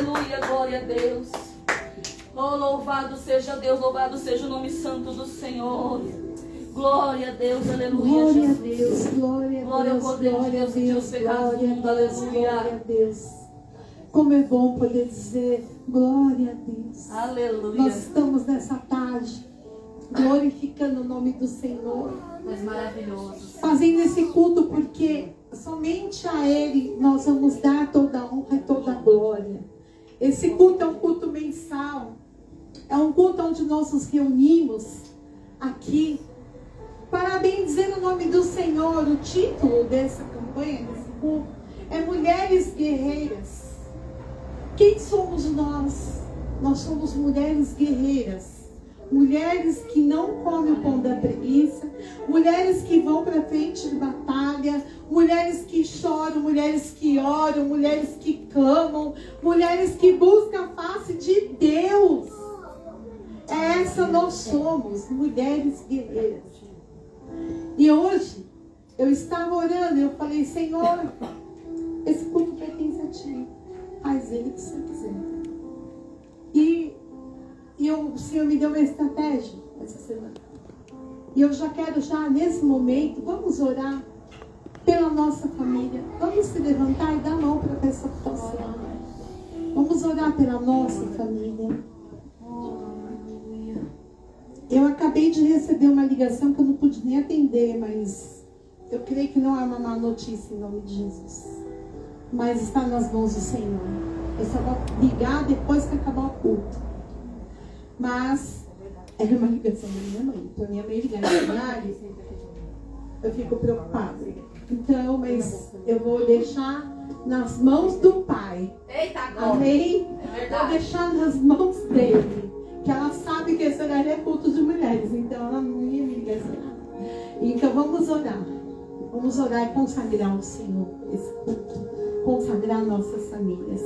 Aleluia, glória a Deus. Oh, louvado seja Deus, louvado seja o nome santo do Senhor. Glória a Deus, aleluia. Glória a Deus, glória a Glória ao Deus, poder de glória a Deus que tira os Deus, pecados do glória mundo, a Deus, aleluia. glória a Deus. Como é bom poder dizer glória a Deus. Aleluia. Nós estamos nessa tarde glorificando o nome do Senhor. Mas maravilhoso. Fazendo esse culto porque somente a Ele nós vamos dar toda a honra e toda a glória. Esse culto é um culto mensal. É um culto onde nós nos reunimos aqui para bendizer o nome do Senhor. O título dessa campanha, desse culto, é Mulheres Guerreiras. Quem somos nós? Nós somos mulheres guerreiras. Mulheres que não comem o pão da preguiça. Mulheres que vão para frente de batalha. Mulheres que choram, mulheres que oram, mulheres que clamam. Mulheres que buscam a face de Deus. Essa nós somos, mulheres guerreiras. E hoje, eu estava orando e eu falei, Senhor, esse culto pertence a Ti. Faz ele o que você quiser. E o Senhor me deu uma estratégia essa semana. E eu já quero, nesse momento, vamos orar pela nossa família. Vamos se levantar e dar a mão para a pessoa que está orando. Vamos orar pela nossa família. Eu acabei de receber uma ligação que eu não pude nem atender, mas eu creio que não é uma má notícia em nome de Jesus. Mas está nas mãos do Senhor. Eu só vou ligar depois que acabar o culto. Mas era uma ligação da minha mãe. Então, minha mãe ligar em horário, eu fico preocupada. Então, mas eu vou deixar nas mãos do Pai. Eita, amém? É vou deixar nas mãos dele. Que ela sabe que esse horário é culto de mulheres. Então, ela não ia me ligar assim. Então, vamos orar. Vamos orar e consagrar ao Senhor esse culto. Consagrar nossas famílias.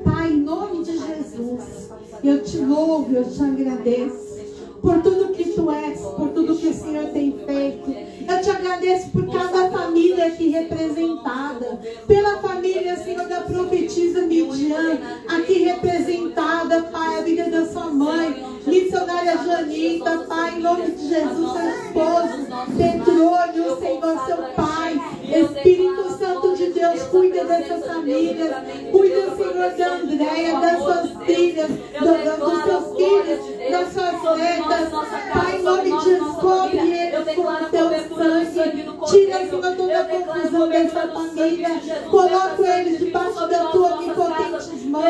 Pai, em nome de Jesus, eu te louvo, eu te agradeço por tudo que tu és, por tudo que o Senhor tem feito. Eu te agradeço por cada família aqui representada, pela família, Senhor, da profetisa Midian, aqui representada, Pai, a vida da sua mãe, missionária Janita, Pai, em nome de Jesus, seu esposo, Petrônio, Senhor, seu Pai, Espírito Santo de Deus, cuida dessas famílias, cuida, Senhor, da Andréia, das suas filhas, dos seus filhos, das suas netas, Pai, em nome de Jesus, cobre eles com o teu sangue, tira, Senhor, toda a confusão dessa família, coloca eles debaixo da tua onipotente mão.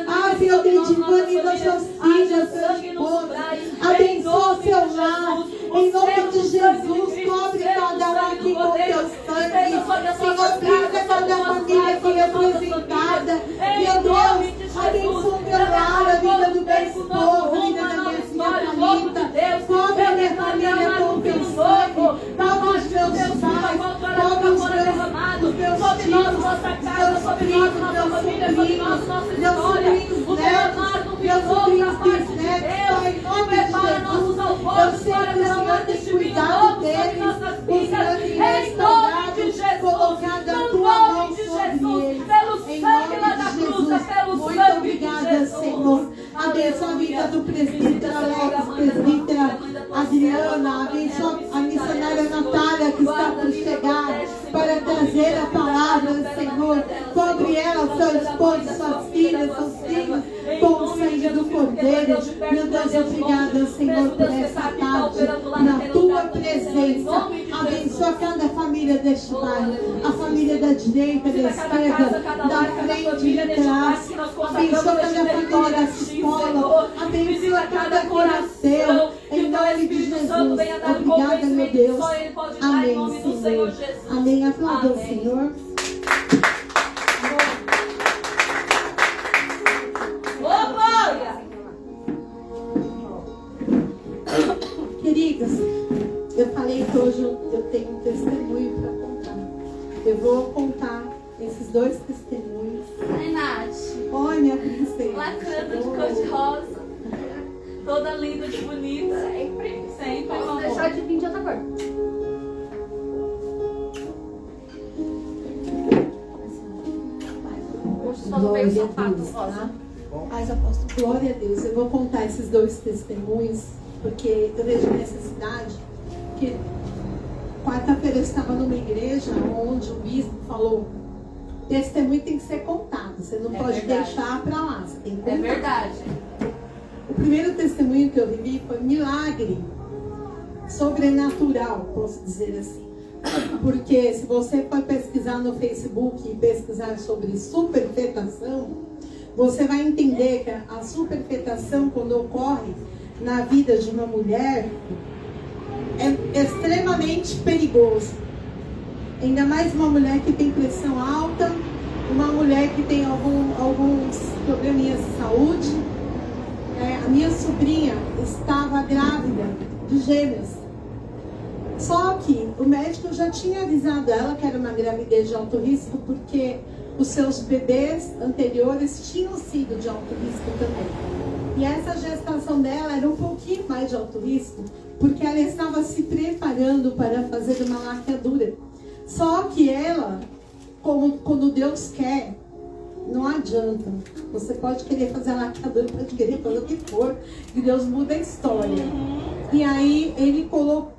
Ah, Senhor, dedicando das suas filhas, seus esposos, abençoa seu lar, em nome de Jesus, cobre cada um aqui com teu sangue, Senhor, brinda cada família aqui representada, meu Deus, abençoa meu lar, a vida do meu esposo, a vida da minha filha Thalita, cobre a minha família com teu sangue, cobre os meus pais, cobre os meus filhos, meus primos, meus sobrinhos, meus sobrinhos bisnetos, Pai, em nome de Jesus, eu sei que o Senhor tem cuidado deles, o Senhor tem restaurado, colocado a tua mão sobre eles, em nome de Jesus, muito obrigada, Senhor, abençoa a vida do presbítero Alex, presbítera Adriana, abençoa a missionária Natália que está por chegar para trazer a palavra, Senhor, cobre ela, seu esposo, suas filhas, seus filhos, com o sangue do Cordeiro. Meu Deus, obrigada, Senhor, por essa tarde, na tua presença. Abençoa cada família deste bairro, a família da direita, da esquerda, da frente e de trás. Abençoa cada família dessa escola, abençoa cada coração, em nome de Jesus. Obrigada, meu Deus. Amém, Senhor. Amém. Aplauda o Senhor. Queridas, eu falei que hoje eu tenho um testemunho para contar. Eu vou contar esses dois testemunhos. Ai, Nath. Oi, minha princesa. Lacrando de cor de rosa. Toda linda de bonita. Sempre. Sempre. Vamos deixar de vir de outra cor. veio o Glória a sapato Deus, rosa. tá? Mas apóstolo. Glória a Deus. Eu vou contar esses dois testemunhos, porque eu vejo necessidade. Que quarta-feira eu estava numa igreja onde o bispo falou: testemunho tem que ser contado. Você não pode deixar para lá. Você tem que contar. É verdade. O primeiro testemunho que eu vivi foi milagre sobrenatural, posso dizer assim. Porque se você for pesquisar no Facebook e pesquisar sobre superfetação, você vai entender que a superfetação, quando ocorre na vida de uma mulher, é extremamente perigoso. Ainda mais uma mulher que tem pressão alta, uma mulher que tem alguns probleminhas de saúde. A minha sobrinha estava grávida de gêmeas. Só que o médico já tinha avisado ela que era uma gravidez de alto risco, porque os seus bebês anteriores tinham sido de alto risco também. E essa gestação dela era um pouquinho mais de alto risco, porque ela estava se preparando para fazer uma laqueadura. Só que ela, quando Deus quer, não adianta. Você pode querer fazer a laqueadura, pode querer fazer o que for, e Deus muda a história. E aí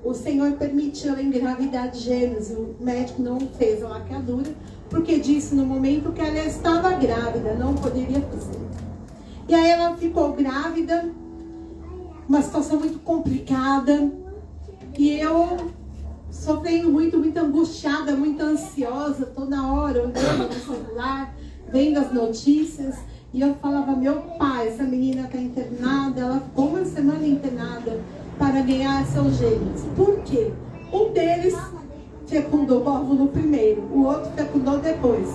o Senhor permitiu ela engravidar de gêmeos. O médico não fez a laqueadura, porque disse no momento que ela estava grávida, não poderia fazer. E aí ela ficou grávida, uma situação muito complicada, e eu sofrendo muito, muito angustiada, muito ansiosa, toda hora olhando no celular, vendo as notícias, e eu falava: meu pai, essa menina está internada, ela ficou uma semana internada para ganhar seus gêmeos. Por quê? Um deles fecundou o óvulo primeiro, o outro fecundou depois.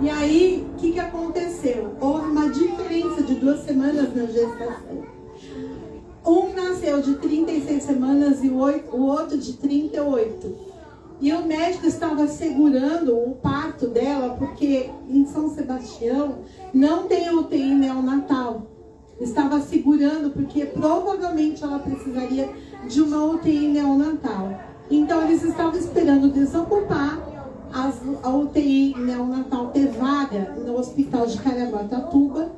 E aí, o que aconteceu? Houve uma diferença de 2 semanas na gestação. Um nasceu de 36 semanas e o outro de 38. E o médico estava segurando o parto dela, porque em São Sebastião não tem UTI neonatal. Estava segurando, porque provavelmente ela precisaria de uma UTI neonatal. Então eles estavam esperando desocupar a UTI neonatal, ter vaga no hospital de Caraguatatuba,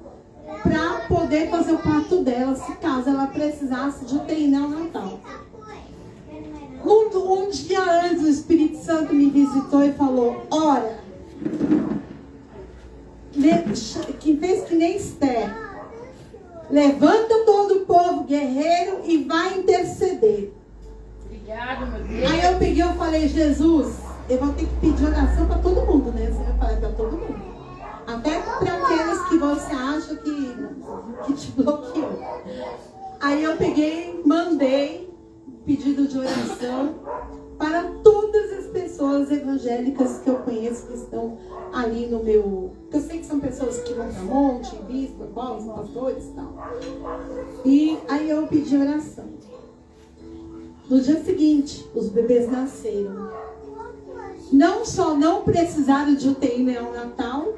para poder fazer o parto dela, se caso ela precisasse de UTI neonatal. Um dia antes, o Espírito Santo me visitou e falou: ora, que fez que nem Esther, levanta todo o povo guerreiro e vai interceder. Obrigado, meu Deus. Aí eu peguei e falei: Jesus, eu vou ter que pedir oração para todo mundo, né? Você vai falar para todo mundo. Até para aqueles que você acha que te bloqueou. Aí eu peguei, mandei pedido de oração para todas as pessoas evangélicas que eu conheço, que estão ali no meu... Eu sei que são pessoas que vão para monte, bispo, apóstolos, pastores e tal. E aí eu pedi oração. No dia seguinte, os bebês nasceram. Não só não precisaram de UTI neonatal,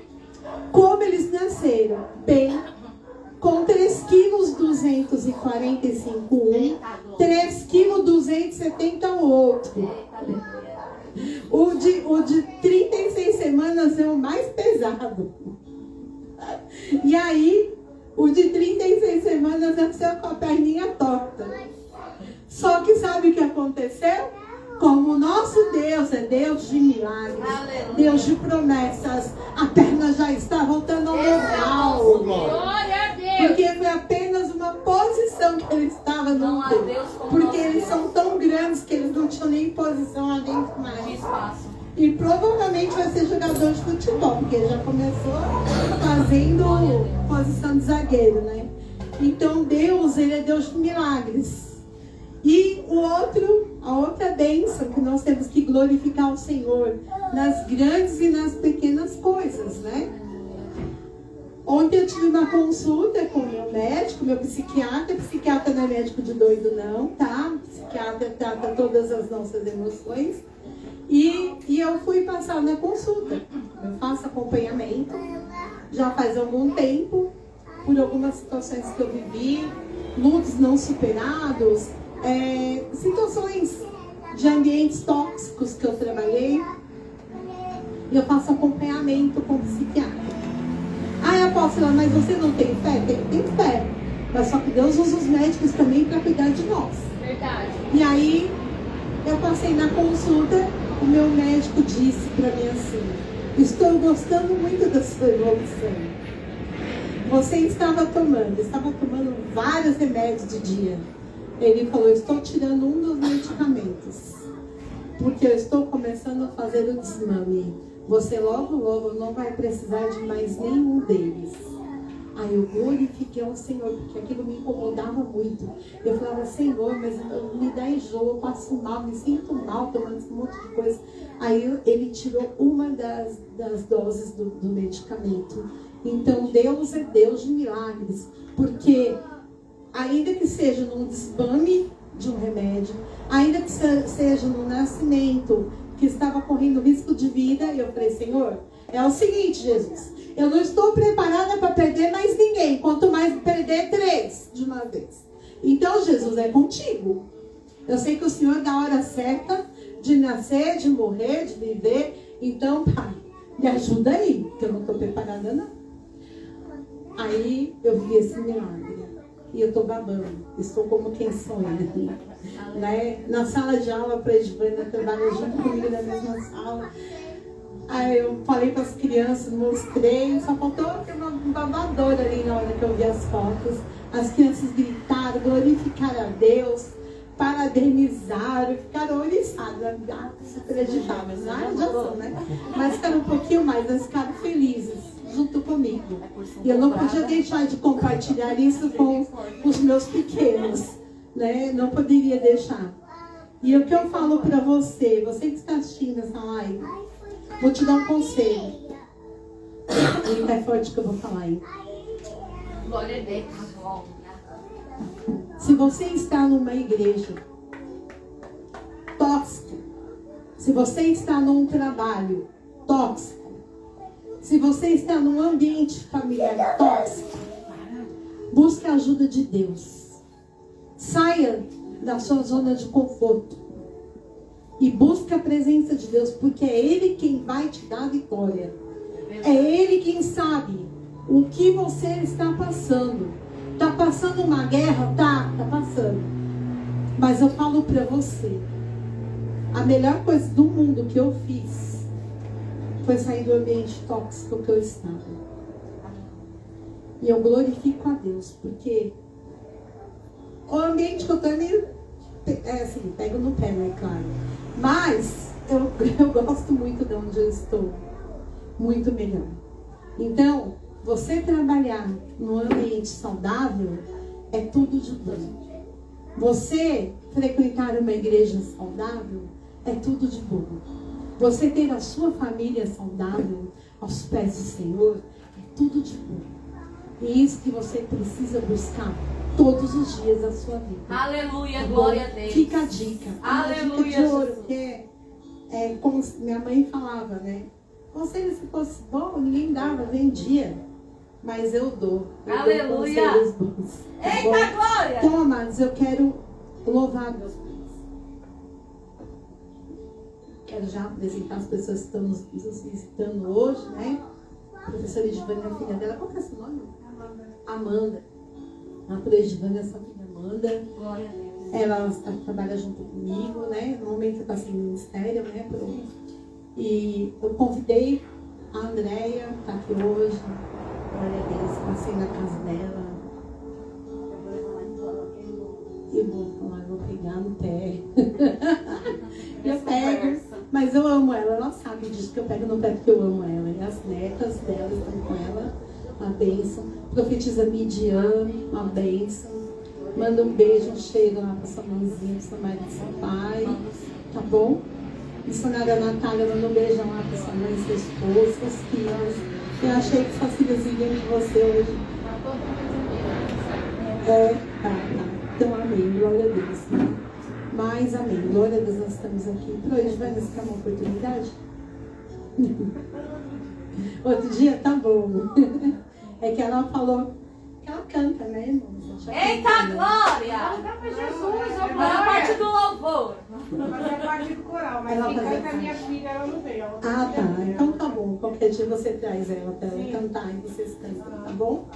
como eles nasceram bem, com 3,245 kg um, 3,270 kg o outro. O de 36 semanas é o mais pesado. E aí, o de 36 semanas nasceu com a perninha torta. Só que sabe o que aconteceu? Como o nosso Deus é Deus de milagres, aleluia, Deus de promessas, a perna já está voltando ao normal. Glória a Deus. Porque foi apenas uma posição que ele estava no útero. Porque eles são tão grandes que eles não tinham nem posição lá dentro mais. E provavelmente vai ser jogador de futebol, porque ele já começou fazendo posição de zagueiro, né? Então Deus, ele é Deus de milagres. E a outra bênção que nós temos que glorificar o Senhor nas grandes e nas pequenas coisas, né? Ontem eu tive uma consulta com o meu médico, meu psiquiatra. Psiquiatra não é médico de doido não, tá? Psiquiatra trata todas as nossas emoções. E eu fui passar na consulta. Eu faço acompanhamento já faz algum tempo, por algumas situações que eu vivi, lutos não superados, situações de ambientes tóxicos que eu trabalhei. E eu faço acompanhamento com o psiquiatra. posso ir lá, mas você não tem fé? Tem fé. Mas só que Deus usa os médicos também para cuidar de nós. Verdade. E aí, eu passei na consulta, o meu médico disse para mim assim: estou gostando muito da sua evolução. Você estava tomando vários remédios de dia. Ele falou: estou tirando um dos medicamentos, porque eu estou começando a fazer o desmame. Você logo não vai precisar de mais nenhum deles. Aí eu glorifiquei ao Senhor, porque aquilo me incomodava muito. Eu falava: Senhor, mas me dá enjoo, eu passo mal, me sinto mal, tomando um monte de coisa. Aí ele tirou uma das doses do medicamento. Então Deus é Deus de milagres, porque ainda que seja num desmame de um remédio, ainda que seja no nascimento, que estava correndo risco de vida, eu falei: Senhor, é o seguinte, Jesus, eu não estou preparada para perder mais ninguém, quanto mais perder 3 de uma vez. Então, Jesus, é contigo. Eu sei que o Senhor dá a hora certa de nascer, de morrer, de viver. Então, Pai, me ajuda aí, porque eu não estou preparada não. Aí eu vi esse milagre e eu estou babando, estou como quem sonha, né? Na sala de aula, a Edvânia trabalha junto comigo na mesma sala. Aí eu falei com as crianças, mostrei, só faltou uma babadora ali na hora que eu vi as fotos. As crianças gritaram, glorificaram a Deus, parabenizaram, ficaram oriçadas, super agitadas, já são, né? Mas ficaram um pouquinho mais, mas ficaram felizes junto comigo. E eu não podia deixar de compartilhar isso com os meus pequenos, né? Não poderia deixar. E o que eu falo para você que está assistindo essa live, vou te dar um conselho. E é forte que eu vou falar aí. Glória a Deus. Se você está numa igreja tóxica, se você está num trabalho tóxico, se você está num ambiente familiar tóxico, busque a ajuda de Deus. Saia da sua zona de conforto e busque a presença de Deus, porque é Ele quem vai te dar a vitória. É Ele quem sabe o que você está passando. Está passando uma guerra? Tá passando. Mas eu falo para você, a melhor coisa do mundo que eu fiz foi sair do ambiente tóxico que eu estava. E eu glorifico a Deus, porque o ambiente que eu estou é meio, assim, pego no pé, né, claro. Mas eu gosto muito de onde eu estou. Muito melhor. Então, você trabalhar num ambiente saudável é tudo de bom. Você frequentar uma igreja saudável é tudo de bom. Você ter a sua família saudável aos pés do Senhor é tudo de bom. E isso que você precisa buscar todos os dias da sua vida. Aleluia, Tá, glória a Deus. Fica a dica. Aleluia, Uma dica de ouro, Jesus. que é como minha mãe falava, né? Conselho, se fosse bom, ninguém dava, vendia. Mas eu dou. Aleluia. Dou conselhos bons. Tá Eita, bom? glória! Então, amados, eu quero louvar meus pais. Quero já apresentar as pessoas que estão nos visitando hoje, né? A professora Edvânia, a filha dela. Qual que é seu nome? Amanda. A professora Edvânia, essa filha Amanda. Glória a Deus. Ela trabalha junto comigo, né? No momento está sem ministério, né? E eu convidei a Andréia, está aqui hoje. Glória a Deus, passei na casa dela. E vou pegar no pé. Eu pego, mas eu amo ela. Ela sabe disso, que eu pego no pé porque eu amo ela. E as netas dela estão com ela. Uma bênção. Profetiza Midian, uma bênção. Manda um beijo cheio lá para sua mãozinha, para sua mãe e seu pai. Tá bom? Missionária Natália, manda um beijão lá para sua mãe, sua esposa, suas filhas. Eu achei que suas filhas iriam de você hoje. Tá. Então, amém. Glória a Deus. Mas, amém. Glória a Deus, nós estamos aqui. Para hoje vai nos ficar uma oportunidade? Outro dia, tá bom. É que ela falou que ela canta, né, irmãos? Eita glória! Dá pra Jesus, Mas a parte do louvor. Mas é a parte do coral, mas Ela quem vai canta é minha filha, ela não veio. Ela Ah, canta tá. Então tá bom. Qualquer dia você traz ela para ela Sim. cantar e vocês cantam, tá bom?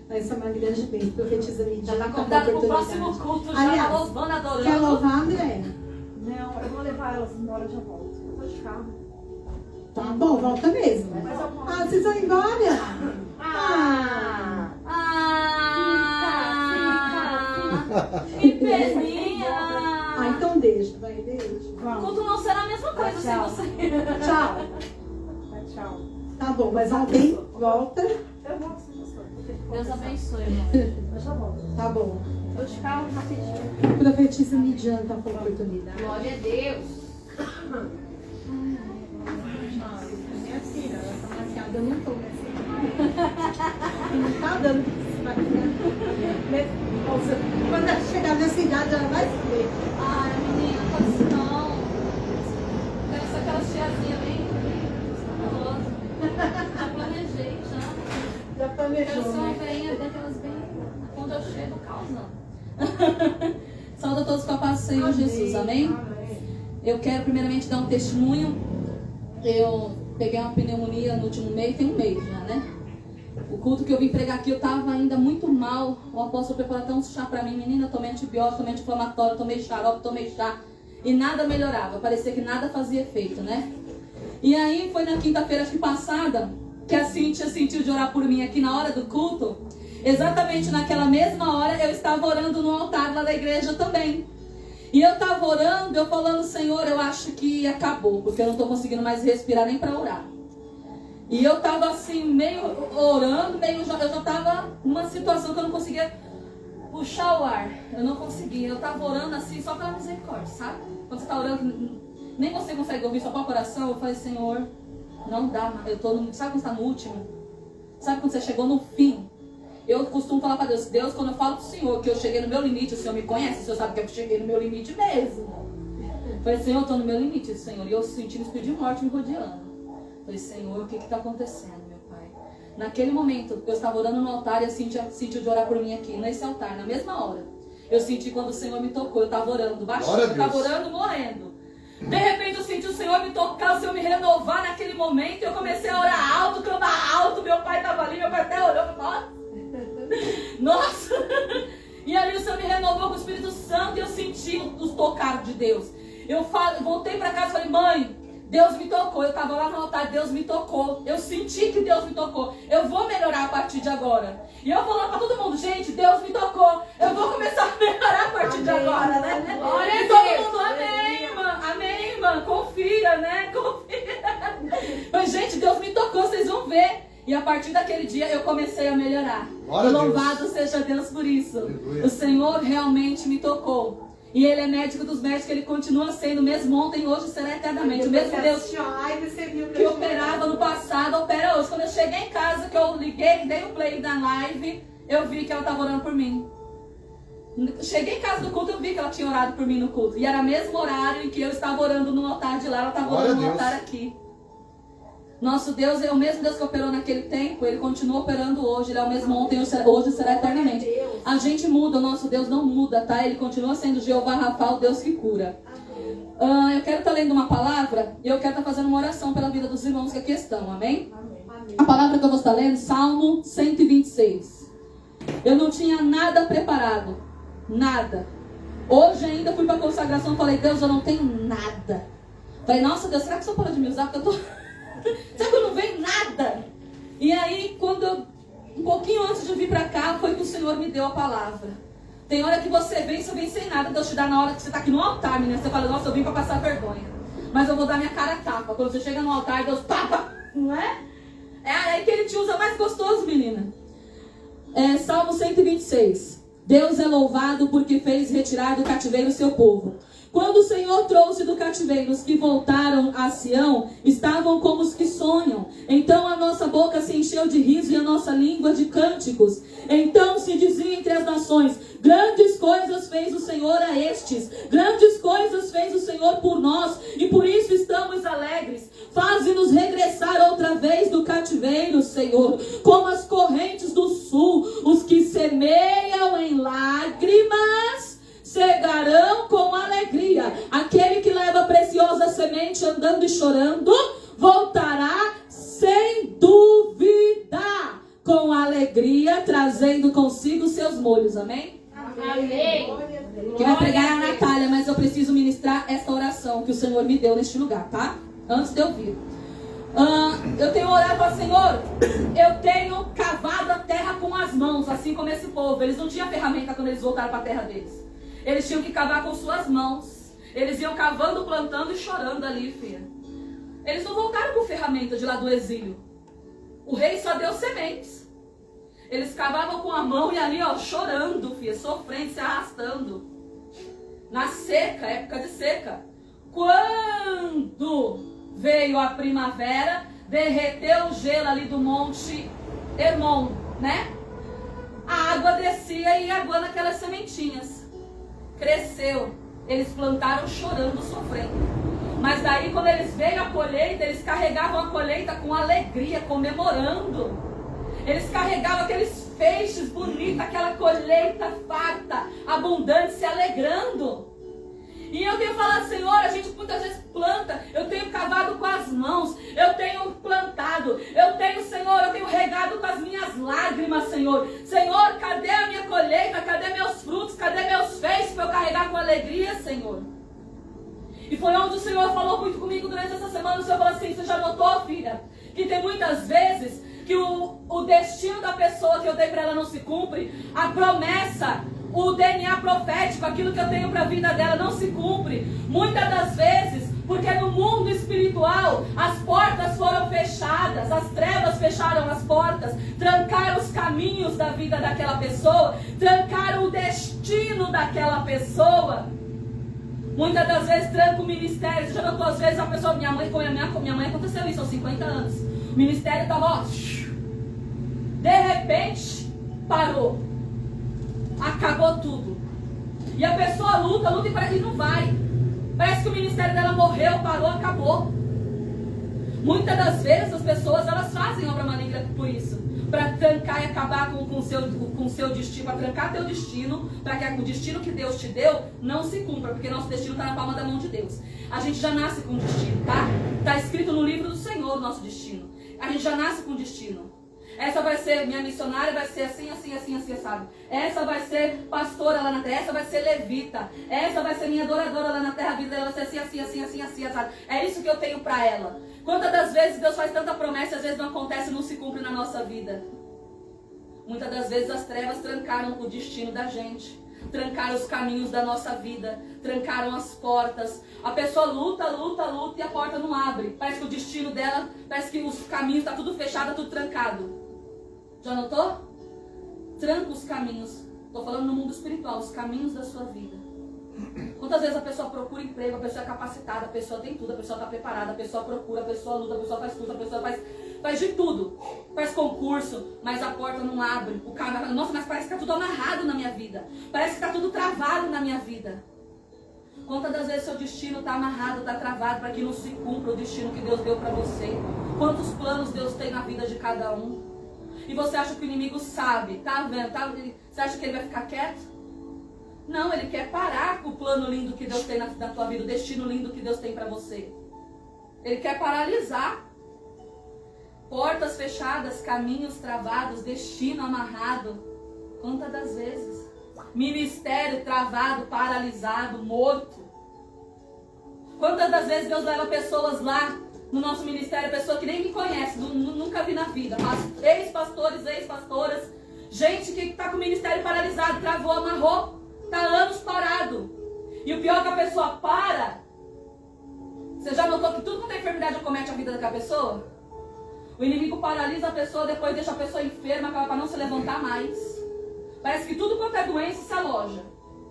Essa é uma grande bênção. Profetiza Lidia. Já tá convidado pro próximo culto, já Aliás, tá louvando, Quer adorando. louvar, André? Não, eu vou levar ela embora, já volto. Eu tô de carro. Tá bom, volta mesmo. Mas eu posso. Ah, vocês vão embora? Ah! Que peninha! Ah, então deixa, vai, deixa. O Vamos. culto não será a mesma coisa sem Tchau. você. Tchau. Tchau. Tá bom, mas alguém volta? Eu volto se você for. Deus abençoe, irmão. Eu já volto. Tá bom. Tô de carro rapidinho. Profetiza me adianta a oportunidade. Glória a Deus. Minha filha, Essa maquiada eu não tô nessa. Não tá dando pra se maquiar. Quando ela chegar nessa idade, ela vai saber. Ai, menina, faz isso não. Quero ser aquela tiazinha bem escandalosa. Já planejei, já. Já Quero planejou, ser uma né? veinha daquelas bem... Quando eu chego, causando. Saúde a todos com a paz do Senhor Jesus, amém? Eu quero primeiramente dar um testemunho. Eu peguei uma pneumonia no último mês, tem um mês já, né? O culto que eu vim pregar aqui, eu tava ainda muito mal. O apóstolo preparou até um chá pra mim. Menina, eu tomei antibiótico, tomei anti-inflamatório, tomei xarope, tomei chá. E nada melhorava, parecia que nada fazia efeito, né? E aí foi na quinta-feira acho que passada que a Cíntia sentiu de orar por mim aqui na hora do culto. Exatamente naquela mesma hora eu estava orando no altar lá da igreja também. E eu estava orando, eu falando, Senhor, eu acho que acabou, porque eu não estou conseguindo mais respirar nem para orar. E eu estava assim, meio orando, eu já estava numa situação que eu não conseguia puxar o ar. Eu não conseguia, eu estava orando assim só pela misericórdia, sabe? Quando você está orando, nem você consegue ouvir só próprio coração. Eu falei, Senhor, não dá mais. Eu tô no, sabe quando você está no último? Sabe quando você chegou no fim? Eu costumo falar para Deus, Deus, quando eu falo pro Senhor que eu cheguei no meu limite, o Senhor me conhece, o Senhor sabe que eu cheguei no meu limite mesmo. Eu falei, Senhor, eu estou no meu limite, Senhor. E eu senti um espírito de morte me rodeando. Eu falei, Senhor, o que está acontecendo, meu Pai? Naquele momento, eu estava orando no altar e a Cíntia sentiu de orar por mim aqui, nesse altar, na mesma hora. Eu senti quando o Senhor me tocou, eu estava orando baixinho, eu estava orando morrendo. De repente eu senti o Senhor me tocar, o Senhor me renovar naquele momento. Eu comecei a orar alto, clamar alto. Meu pai estava ali, meu pai até orou. Nossa! E ali o Senhor me renovou com o Espírito Santo e eu senti os tocados de Deus. Eu voltei para casa e falei, mãe, Deus me tocou. Eu estava lá no altar, Deus me tocou. Eu senti que Deus me tocou. Eu vou melhorar a partir de agora. E eu falando para todo mundo, gente, Deus me tocou. Eu vou começar a melhorar a partir de agora, né? Glória E todo mundo, amém, irmã. Amém, irmã. Confia, né? Confia. Mas, gente, Deus me tocou, vocês vão ver. E a partir daquele dia eu comecei a melhorar. Glória E a Deus. louvado seja Deus por isso. Aleluia. O Senhor realmente me tocou. E Ele é médico dos médicos, Ele continua sendo, mesmo ontem, hoje, será eternamente. O mesmo Deus que operava no passado, opera hoje. Quando eu cheguei em casa, que eu liguei, dei o play da live, eu vi que ela estava orando por mim. Cheguei em casa do culto, eu vi que ela tinha orado por mim no culto. E era o mesmo horário em que eu estava orando no altar de lá, ela estava Glória orando no a Deus. altar aqui. Nosso Deus é o mesmo Deus que operou naquele tempo, Ele continua operando hoje, Ele é o mesmo ontem, hoje será eternamente. A gente muda, o nosso Deus não muda, tá? Ele continua sendo Jeová Rafa, o Deus que cura. Eu quero estar lendo uma palavra e eu quero estar fazendo uma oração pela vida dos irmãos que aqui estão, amém? A palavra que eu vou estar lendo, Salmo 126. Eu não tinha nada preparado, nada. Hoje ainda fui para a consagração e falei, Deus, eu não tenho nada. Falei, nossa Deus, será que o Senhor pode me usar? Porque eu tô... Sabe que eu não vejo nada? E aí, um pouquinho antes de vir pra cá, foi que o Senhor me deu a palavra. Tem hora que você vem sem nada. Deus te dá na hora que você tá aqui no altar, menina. Você fala, nossa, eu vim pra passar vergonha. Mas eu vou dar minha cara a tapa. Quando você chega no altar, Deus tapa. Não é? É aí que Ele te usa mais gostoso, menina. Salmo 126. Deus é louvado porque fez retirar do cativeiro o seu povo. Quando o Senhor trouxe do cativeiro os que voltaram a Sião, estavam como os que sonham. Então a nossa boca se encheu de riso e a nossa língua de cânticos. Então se dizia entre as nações, grandes coisas fez o Senhor a estes. Grandes coisas fez o Senhor por nós e por isso estamos alegres. Faze-nos regressar outra vez do cativeiro, Senhor, como as correntes do sul. Os que semeiam chorando, voltará sem dúvida, com alegria, trazendo consigo seus molhos. Amém? Amém. Quem vai pregar é a Natália, mas eu preciso ministrar essa oração que o Senhor me deu neste lugar, tá? Antes de eu vir. Eu tenho orado ao Senhor, eu tenho cavado a terra com as mãos, assim como esse povo. Eles não tinham ferramenta quando eles voltaram para a terra deles. Eles tinham que cavar com suas mãos. Eles iam cavando, plantando e chorando ali, filha. Eles não voltaram com ferramenta de lá do exílio. O rei só deu sementes. Eles cavavam com a mão e ali, ó, chorando, filha, sofrendo, se arrastando. Na seca, época de seca. Quando veio a primavera, derreteu o gelo ali do monte Hermon, né? A água descia e aguando aquelas sementinhas. Cresceu. Eles plantaram chorando, sofrendo. Mas daí quando eles veio a colheita, eles carregavam a colheita com alegria, comemorando. Eles carregavam aqueles feixes bonitos, aquela colheita farta, abundante, se alegrando. E eu tenho falado, Senhor, a gente muitas vezes planta, eu tenho cavado com as mãos, eu tenho plantado, eu tenho, Senhor, eu tenho regado com as minhas lágrimas, Senhor. Senhor, cadê a minha colheita? Cadê meus frutos? Cadê meus feixes para eu carregar com alegria, Senhor? E foi onde o Senhor falou muito comigo durante essa semana. O Senhor falou assim, você já notou, filha, que tem muitas vezes que o destino da pessoa que eu dei para ela não se cumpre, a promessa, o DNA profético, aquilo que eu tenho para a vida dela não se cumpre. Muitas das vezes, porque no mundo espiritual as portas foram fechadas, as trevas fecharam as portas, trancaram os caminhos da vida daquela pessoa, trancaram o destino daquela pessoa. Muitas das vezes tranca o ministério. Você já notou, às vezes a pessoa, minha mãe aconteceu isso aos 50 anos. O ministério estava, ó, de repente parou. Acabou tudo. E a pessoa luta e parece que não vai. Parece que o ministério dela morreu, parou, acabou. Muitas das vezes as pessoas, elas fazem obra maligna por isso. Para trancar e acabar com o seu destino, para trancar teu destino, para que o destino que Deus te deu não se cumpra, porque nosso destino está na palma da mão de Deus. A gente já nasce com destino, tá? Está escrito no livro do Senhor o nosso destino. A gente já nasce com destino. Essa vai ser minha missionária, vai ser assim, assim, assim, assim, sabe? Essa vai ser pastora lá na terra, essa vai ser levita. Essa vai ser minha adoradora lá na terra, a vida dela vai ser assim, assim, assim, assim, assim, sabe? É isso que eu tenho pra ela. Quantas das vezes Deus faz tanta promessa e às vezes não acontece, não se cumpre na nossa vida? Muitas das vezes as trevas trancaram o destino da gente. Trancaram os caminhos da nossa vida. Trancaram as portas. A pessoa luta, luta, luta e a porta não abre. Parece que o destino dela, parece que os caminhos estão tudo fechado, tudo trancado. Já notou? Tranca os caminhos. Estou falando no mundo espiritual, os caminhos da sua vida. Quantas vezes a pessoa procura emprego, a pessoa é capacitada, a pessoa tem tudo, a pessoa está preparada, a pessoa procura, a pessoa luta, a pessoa faz tudo, a pessoa faz de tudo. Faz concurso, mas a porta não abre. O cara, nossa, mas parece que está tudo amarrado na minha vida. Parece que está tudo travado na minha vida. Quantas das vezes seu destino está amarrado, está travado para que não se cumpra o destino que Deus deu para você? Quantos planos Deus tem na vida de cada um? E você acha que o inimigo sabe, tá vendo? Você acha que ele vai ficar quieto? Não, ele quer parar com o plano lindo que Deus tem na tua vida, o destino lindo que Deus tem para você. Ele quer paralisar. Portas fechadas, caminhos travados, destino amarrado. Quantas das vezes? Ministério travado, paralisado, morto. Quantas das vezes Deus leva pessoas lá no nosso ministério, pessoa que nem me conhece, nunca vi na vida, ex-pastores, ex-pastoras, gente que está com o ministério paralisado, travou, amarrou, está anos parado. E o pior é que a pessoa para. Você já notou que tudo quanto é enfermidade acomete a vida daquela pessoa? O inimigo paralisa a pessoa, depois deixa a pessoa enferma, acaba para não se levantar mais. Parece que tudo quanto é doença se aloja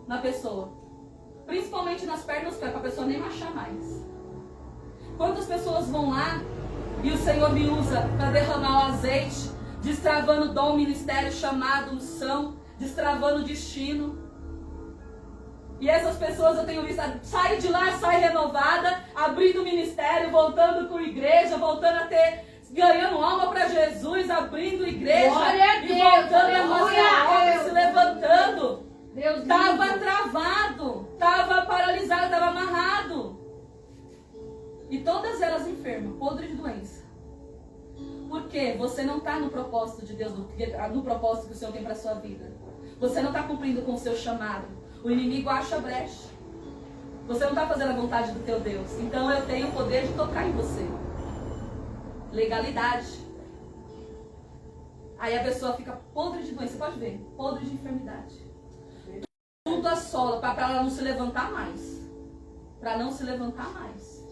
na pessoa. Principalmente nas pernas, para a pessoa nem marchar mais. Quantas pessoas vão lá e o Senhor me usa para derramar o azeite, destravando dom, ministério, chamado, unção, destravando destino. E essas pessoas eu tenho visto, sai de lá, sai renovada, abrindo o ministério, voltando com a igreja, voltando a ter, ganhando alma para Jesus, abrindo igreja, e voltando a fazer a obra, se levantando. Estava travado, estava paralisado, estava amarrado. E todas elas enfermas, podres de doença. Porque você não está no propósito de Deus, no propósito que o Senhor tem para a sua vida. Você não está cumprindo com o seu chamado. O inimigo acha brecha. Você não está fazendo a vontade do teu Deus. Então eu tenho o poder de tocar em você. Legalidade. Aí a pessoa fica podre de doença. Você pode ver, podre de enfermidade. Tudo assola para ela não se levantar mais. Para não se levantar mais.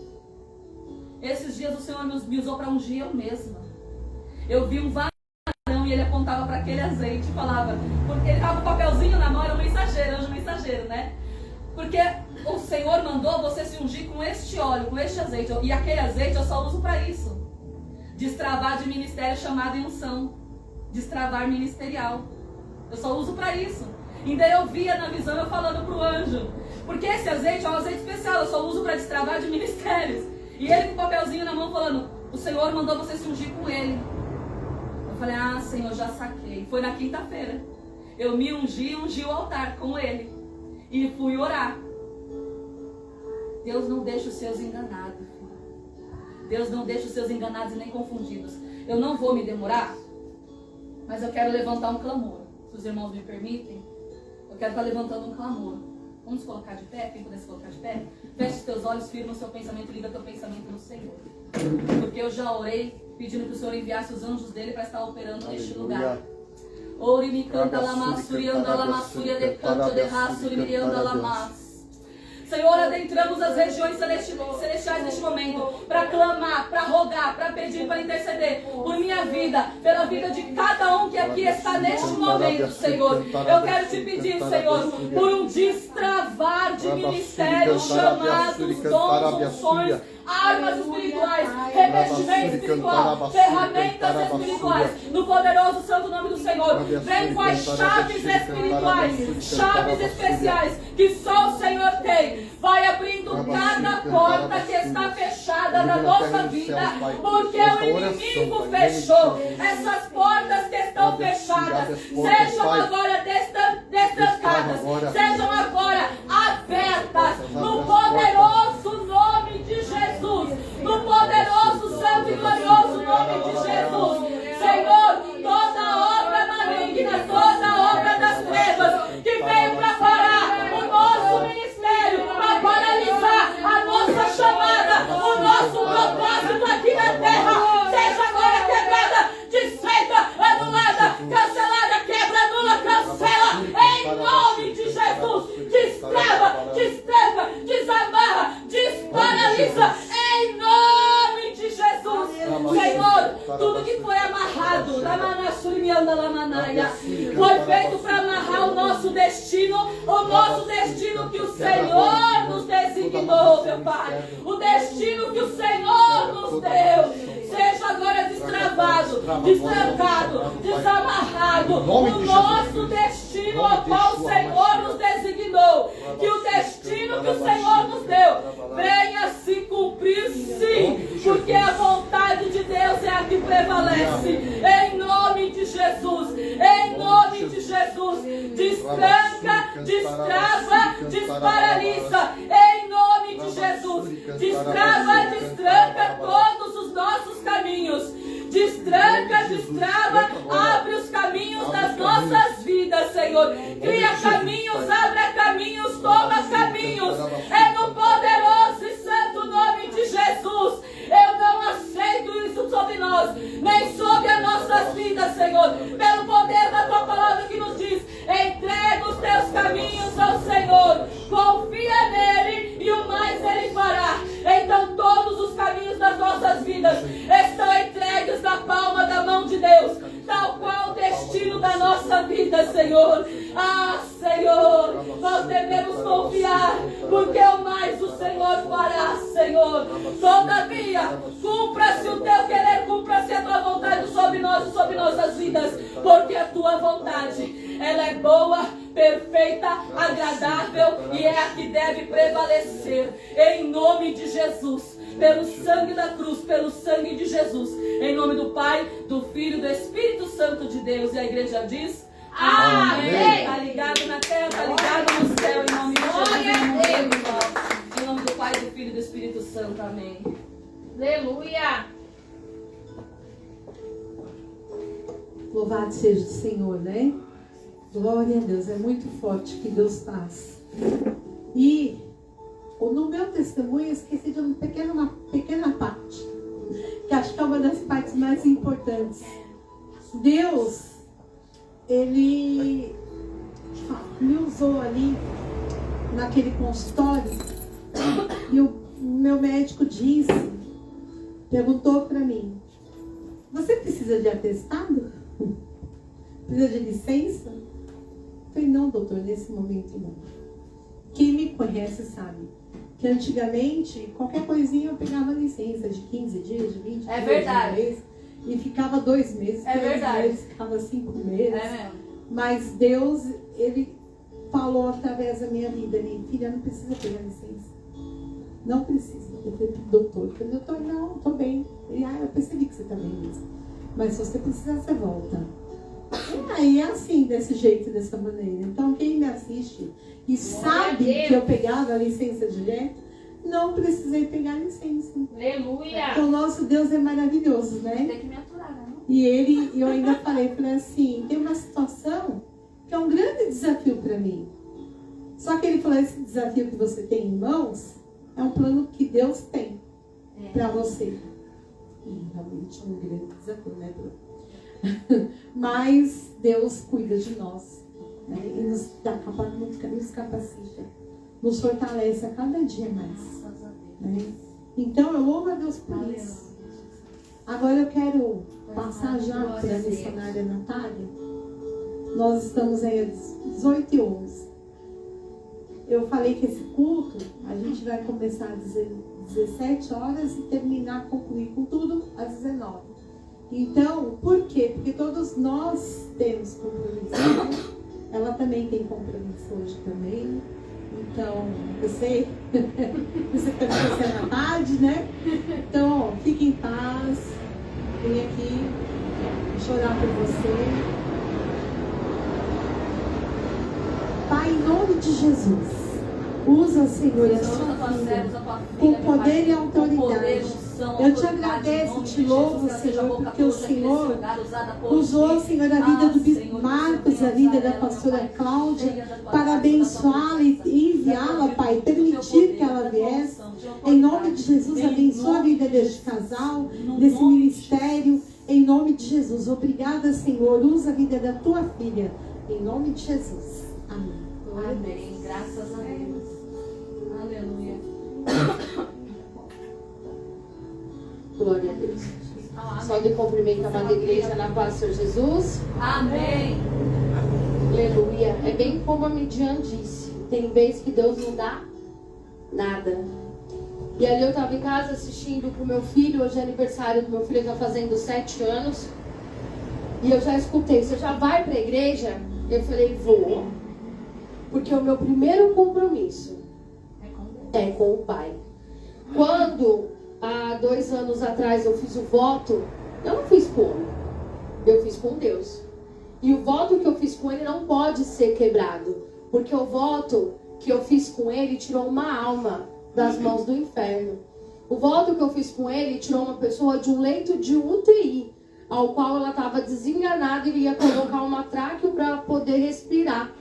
Esses dias o Senhor me usou para ungir eu mesma. Eu vi um varão e ele apontava para aquele azeite e falava, porque ele estava com o papelzinho na mão, era um mensageiro, anjo mensageiro, né? Porque o Senhor mandou você se ungir com este óleo, com este azeite. E aquele azeite eu só uso para isso. Destravar de ministério chamado em unção. Destravar ministerial. Eu só uso para isso. Então eu via na visão eu falando para o anjo. Porque esse azeite é um azeite especial, eu só uso para destravar de ministérios. E ele com o papelzinho na mão falando, o Senhor mandou você se ungir com ele. Eu falei, ah, Senhor, já saquei. Foi na quinta-feira. Eu me ungi o altar com ele. E fui orar. Deus não deixa os seus enganados. Filho. Deus não deixa os seus enganados e nem confundidos. Eu não vou me demorar, mas eu quero levantar um clamor. Se os irmãos me permitem, eu quero estar levantando um clamor. Vamos colocar de pé? Quem puder se colocar de pé? Feche os teus olhos, firma o seu pensamento, liga teu pensamento no Senhor. Porque eu já orei pedindo que o Senhor enviasse os anjos dele para estar operando neste lugar. Ori mi canta la masuri anda la masuri de canto de raçuri mi anda la mas. Senhor, adentramos as regiões celestiais neste momento para clamar, para rogar, para pedir, para interceder por minha vida, pela vida de cada um que aqui está neste momento, Senhor. Eu quero te pedir, Senhor, por um destravar de ministérios, chamados, dons, unções, armas espirituais, revestimento espiritual, ferramentas espirituais, no poderoso santo nome do Senhor. Vem com as chaves espirituais, chaves especiais que só o Senhor tem. Vai abrindo cada porta que está fechada na nossa vida, porque o inimigo fechou. Essas portas que estão fechadas sejam agora destancadas, sejam agora abertas no poderoso nome de Jesus, no poderoso, santo e glorioso nome de Jesus. Senhor, toda obra maligna, toda obra das trevas que veio para parar o nosso ministério, para paralisar a nossa chamada, o nosso propósito aqui na terra, seja agora quebrada, desfeita, anulada, cancelada, quebra, anula, cancela, em nome de Jesus. Destrava, desamarra, desparalisa, em nome de Jesus. Senhor, tudo que foi amarrado, foi feito para amarrar o nosso destino que o Senhor nos designou, meu Pai, o destino que o Senhor nos deu. Seja agora destravado, destrancado, desamarrado o nosso destino ao qual o Senhor nos designou. Que o destino que o Senhor nos deu venha se cumprir, sim, porque a vontade de Deus é a que prevalece. Em nome de Jesus, em nome de Jesus, destranca, destrava, desparalisa. Em nome de Jesus, destranca todos os nossos caminhos. Destranca, destrava, abre os caminhos das nossas vidas, Senhor. Cria caminhos, abre caminhos, toma caminhos. É no poderoso e santo nome de Jesus. Eu não aceito isso sobre nós, nem sobre as nossas vidas, Senhor. Pelo poder da tua palavra que nos diz: entrega os teus caminhos ao Senhor, confia nele e o mais ele fará. Então todos os caminhos das nossas vidas estão entregues na palma da mão de Deus, tal qual o destino da nossa vida, Senhor. Ah, Senhor, nós devemos confiar, porque o mais o Senhor fará, Senhor. Todavia, cumpra-se o teu querer, cumpra-se a tua vontade sobre nós e sobre nossas vidas, porque a tua vontade, ela é boa, perfeita, agradável e é a que deve prevalecer. Em nome de Jesus, pelo sangue da cruz, pelo sangue de Jesus, em nome do Pai, do Filho e do Espírito Santo de Deus. E a igreja diz: amém. Está ligado na terra, está ligado no céu, em nome de Jesus. Em nome do Pai, do Filho e do Espírito Santo. Amém. Aleluia. Louvado seja o Senhor, né? Glória a Deus, é muito forte que Deus faz. E no meu testemunho eu esqueci de uma pequena parte, que acho que é uma das partes mais importantes. Deus, Ele me usou ali naquele consultório e o meu médico perguntou para mim: você precisa de atestado? Precisa de licença? Eu falei: não, doutor, nesse momento não. Quem me conhece sabe que antigamente qualquer coisinha eu pegava licença de 15 dias, de 20 dias, verdade. de um mês, e ficava 2 meses, É 3 verdade. meses, ficava 5 meses. É mesmo. Mas Deus, Ele falou através da minha vida ali: filha, não precisa pegar licença. Não precisa. Eu falei: doutor, não, estou bem. Ele: eu percebi que você está bem mesmo. Mas se você precisar, você volta. E aí é assim, desse jeito, dessa maneira. Então, quem me assiste e sabe que eu pegava a licença direto, não precisei pegar licença. Aleluia. Então, nosso Deus é maravilhoso, né? Tem que me aturar, né? E eu ainda falei assim: tem uma situação que é um grande desafio para mim. Só que ele falou: esse desafio que você tem em mãos é um plano que Deus tem para você. E realmente é um grande desafio, né, Bruno? Mas Deus cuida de nós, né? E nos capacita, nos fortalece a cada dia mais, né? Então eu louvo a Deus por isso. Agora eu quero passar já para a missionária Natália. Nós estamos aí às 18h11. Eu falei que esse culto a gente vai começar às 17 horas e concluir com tudo às 19. Então, por quê? Porque todos nós temos compromisso, né? Ela também tem compromisso hoje também. Então, você também é na tarde, né? Então, ó, fique em paz. Vim aqui chorar por você. Pai, em nome de Jesus, usa, Senhor, a sua filha com poder e autoridade. Eu te agradeço, te louvo, Senhor, porque o Senhor usou, Senhor, a vida do Bispo Marcos, a vida da pastora Cláudia, para abençoá-la e enviá-la, Pai, permitir que ela viesse. Em nome de Jesus, abençoa a vida deste casal, desse ministério. Em nome de Jesus, obrigada, Senhor. Usa a vida da tua filha. Em nome de Jesus. Amém. Amém. Graças a Deus. Aleluia. Glória a Deus. Só de cumprimento a amada igreja na paz do Senhor Jesus. Amém. Aleluia. É bem como a Midian disse: tem vezes que Deus não dá nada. E ali eu estava em casa assistindo com o meu filho. Hoje é aniversário do meu filho, está fazendo 7 anos. E eu já escutei: você já vai para a igreja? Eu falei: vou. Porque o meu primeiro compromisso é com o Pai. Quando há 2 anos atrás eu fiz o voto, eu não fiz com ele, eu fiz com Deus. E o voto que eu fiz com ele não pode ser quebrado, porque o voto que eu fiz com ele tirou uma alma das mãos do inferno. O voto que eu fiz com ele tirou uma pessoa de um leito de UTI, ao qual ela estava desenganada e ia colocar uma tráqueo para poder respirar.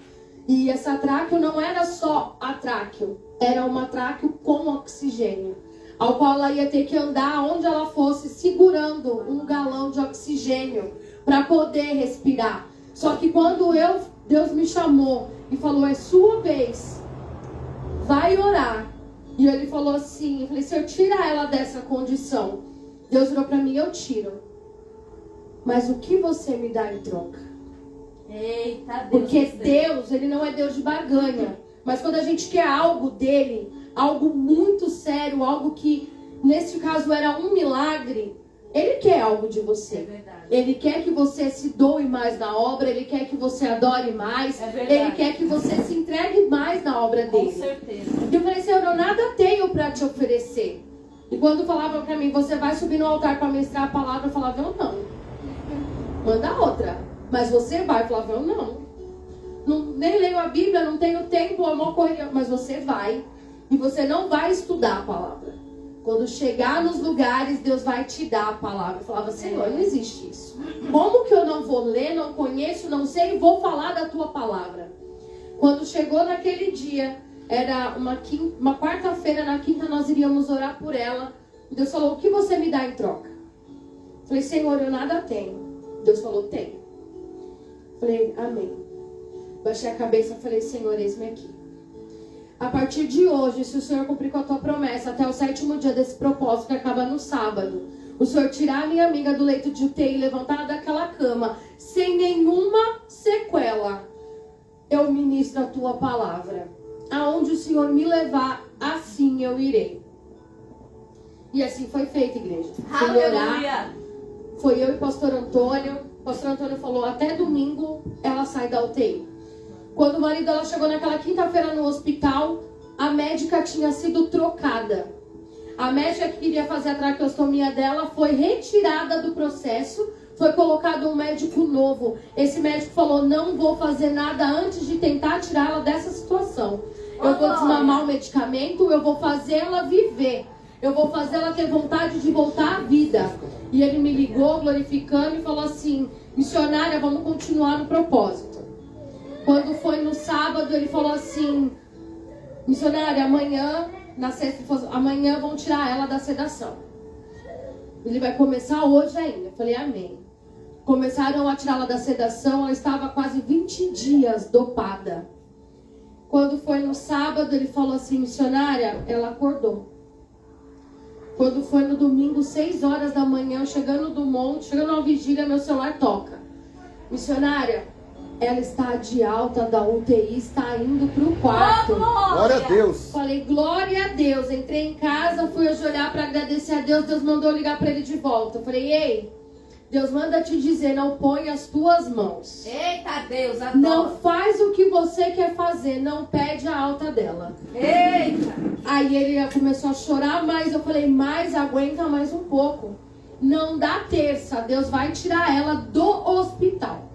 E essa tráqueo não era só a tráqueo, era uma tráqueo com oxigênio, ao qual ela ia ter que andar onde ela fosse segurando um galão de oxigênio para poder respirar. Só que quando Deus me chamou e falou: é sua vez, vai orar. E ele falou assim, eu falei: se eu tirar ela dessa condição, Deus virou para mim: eu tiro. Mas o que você me dá em troca? Eita, Deus. Porque Deus, Ele não é Deus de barganha. Mas quando a gente quer algo dele, algo muito sério, algo que nesse caso era um milagre, Ele quer algo de você. É verdade. Ele quer que você se doe mais na obra, Ele quer que você adore mais, É verdade. Ele quer que você se entregue mais na obra dele. Com certeza. E eu falei: Senhor, eu nada tenho para te oferecer. E quando falavam para mim: você vai subir no altar para ministrar a palavra, eu falava: eu não. Manda outra. Mas você vai? Eu falava: eu não. Nem leio a Bíblia, não tenho tempo, é uma correria. Mas você vai. E você não vai estudar a palavra. Quando chegar nos lugares, Deus vai te dar a palavra. Eu falava, Senhor, não existe isso. Como que eu não vou ler, não conheço, não sei e vou falar da tua palavra? Quando chegou naquele dia, era uma quarta-feira, na quinta nós iríamos orar por ela. Deus falou, o que você me dá em troca? Eu falei, Senhor, eu nada tenho. Deus falou, tem. Falei, amém. Baixei a cabeça e falei, Senhor, eis-me aqui. A partir de hoje, se o Senhor cumprir com a tua promessa, até o 7º dia desse propósito, que acaba no sábado, o Senhor tirar a minha amiga do leito de UTI e levantar ela daquela cama, sem nenhuma sequela, eu ministro a tua palavra. Aonde o Senhor me levar, assim eu irei. E assim foi feito, igreja. Aleluia! Foi eu e o pastor Antônio. O pastor Antônio falou, até domingo ela sai da UTI. Quando o marido dela chegou naquela quinta-feira no hospital, a médica tinha sido trocada. A médica que queria fazer a traqueostomia dela foi retirada do processo. Foi colocado um médico novo. Esse médico falou, não vou fazer nada antes de tentar tirá-la dessa situação. Eu vou desmamar o medicamento, eu vou fazer ela viver. Eu vou fazer ela ter vontade de voltar à vida. E ele me ligou glorificando e falou assim, missionária, vamos continuar no propósito. Quando foi no sábado, ele falou assim, missionária, amanhã, na sexta, amanhã vão tirar ela da sedação. Ele vai começar hoje ainda. Eu falei, amém. Começaram a tirá-la da sedação, ela estava quase 20 dias dopada. Quando foi no sábado, ele falou assim, missionária, ela acordou. Quando foi no domingo, 6 horas da manhã, chegando do monte, chegando na vigília, meu celular toca. Missionária, ela está de alta da UTI, está indo para o quarto. Glória a Deus. Falei, glória a Deus. Entrei em casa, fui ajoelhar para agradecer a Deus. Deus mandou ligar para ele de volta. Eu falei, ei, Deus manda te dizer, não põe as tuas mãos. Eita Deus, adoro. Não faz o que você quer fazer, não pede a alta dela. Eita. Aí ele começou a chorar, mas eu falei, mais aguenta mais um pouco. Não dá terça, Deus vai tirar ela do hospital.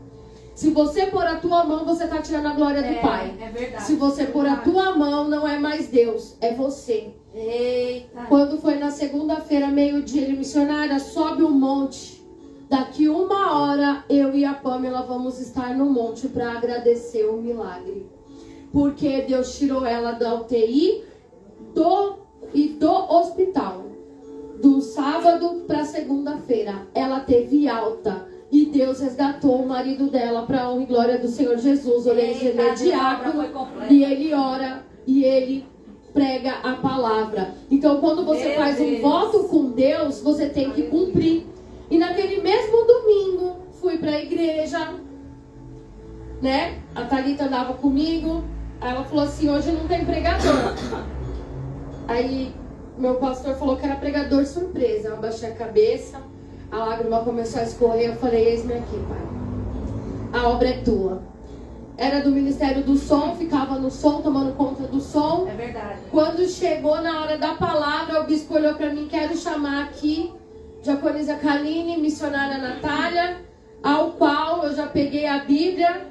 Se você pôr a tua mão, você está tirando a glória do Pai. É verdade. Se você pôr a tua mão, não é mais Deus, é você. Eita. Quando foi na segunda-feira, meio-dia, ele, missionária, sobe o monte. Daqui 1 hora, eu e a Pamela vamos estar no monte para agradecer o milagre. Porque Deus tirou ela da UTI e do hospital. Do sábado para segunda-feira, ela teve alta. E Deus resgatou o marido dela para a honra e glória do Senhor Jesus. Ele é diácono e ele ora e ele prega a palavra. Então, quando você faz um voto com Deus, você tem que cumprir. E naquele mesmo domingo, fui para a igreja, né? A Thalita andava comigo. Aí ela falou assim, hoje não tem pregador. Aí meu pastor falou que era pregador surpresa. Eu abaixei a cabeça, a lágrima começou a escorrer. Eu falei, eis-me aqui, Pai. A obra é tua. Era do Ministério do Som, ficava no som, tomando conta do som. É verdade. Quando chegou na hora da palavra, o bispo olhou para mim, quero chamar aqui Diaconisa Kaline, missionária Natália, ao qual eu já peguei a Bíblia.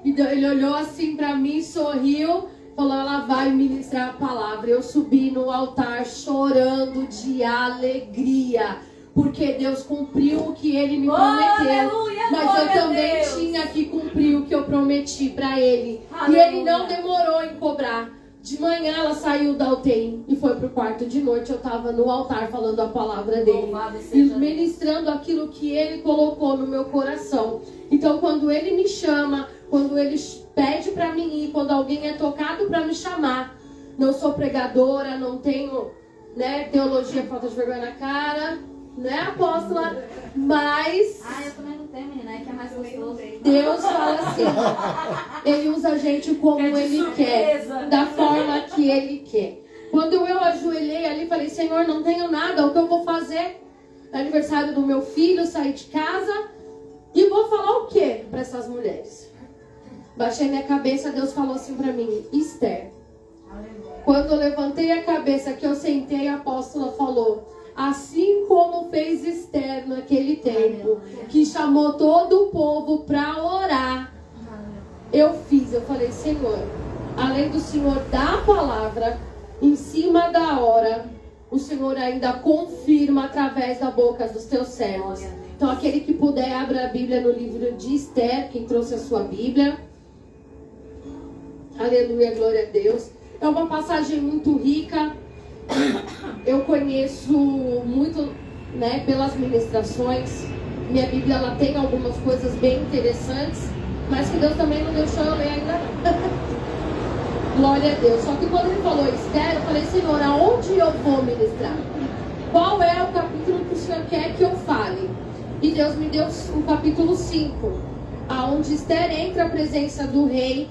E ele olhou assim para mim, sorriu, falou, ela vai ministrar a palavra. Eu subi no altar chorando de alegria, porque Deus cumpriu o que Ele me prometeu. Aleluia, mas eu também Deus. tinha que cumprir o que eu prometi para Ele. Aleluia. E Ele não demorou em cobrar. De manhã ela saiu da UTI e foi pro quarto. De noite eu estava no altar falando a palavra dele Louvado e seja ministrando aquilo que Ele colocou no meu coração. Então quando Ele me chama, quando Ele pede para mim ir, quando alguém é tocado para me chamar, não sou pregadora, não tenho, né, teologia, falta de vergonha na cara, né, apóstola? Mas Eu também não tenho, menina, é que é mais gostoso. Deus fala assim, Ele usa a gente como É de Ele surpresa. quer, da forma que Ele quer. Quando eu ajoelhei ali, falei, Senhor, não tenho nada, o que eu vou fazer? É aniversário do meu filho, saí de casa e vou falar o quê para essas mulheres? Baixei minha cabeça, Deus falou assim para mim, Esther. Quando eu levantei a cabeça, que eu sentei, a apóstola falou, assim como fez Esther naquele tempo, que chamou todo o povo para orar, eu fiz. Eu falei, Senhor, além do Senhor dar a palavra, em cima da hora, o Senhor ainda confirma através da boca dos teus servos. Então, aquele que puder, abra a Bíblia no livro de Esther, quem trouxe a sua Bíblia. Aleluia, glória a Deus. É uma passagem muito rica. Eu conheço muito, né, pelas ministrações. Minha Bíblia, ela tem algumas coisas bem interessantes, mas que Deus também não deixou eu ler ainda não. Glória a Deus. Só que quando ele falou Esther, eu falei, Senhor, aonde eu vou ministrar? Qual é o capítulo que o Senhor quer que eu fale? E Deus me deu o capítulo 5, aonde Esther entra à presença do rei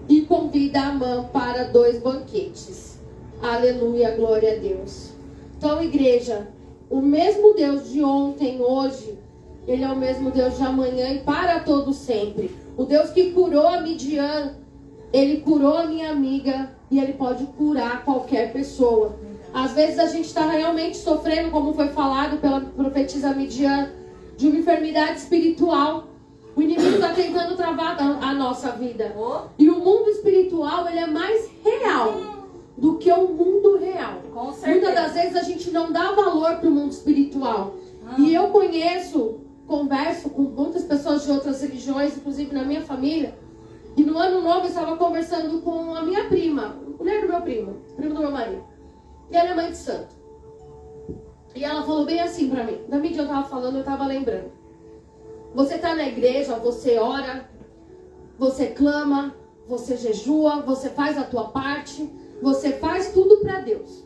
e convida Amã para 2 banquetes. Aleluia, glória a Deus. Então, igreja, o mesmo Deus de ontem, hoje, Ele é o mesmo Deus de amanhã e para todo sempre. O Deus que curou a Midian, Ele curou a minha amiga e Ele pode curar qualquer pessoa. Às vezes a gente está realmente sofrendo, como foi falado pela profetisa Midian, de uma enfermidade espiritual. O inimigo está tentando travar a nossa vida. E o mundo espiritual, ele é mais real do que o mundo real. Com certeza. Muitas das vezes a gente não dá valor para o mundo espiritual. E eu converso com muitas pessoas de outras religiões, inclusive na minha família. E no ano novo eu estava conversando com a minha prima, mulher do meu primo do meu marido. E ela é mãe de santo. E ela falou bem assim pra mim. Na mídia eu estava falando, eu estava lembrando. Você está na igreja, você ora, você clama, você jejua, você faz a tua parte, você faz tudo para Deus.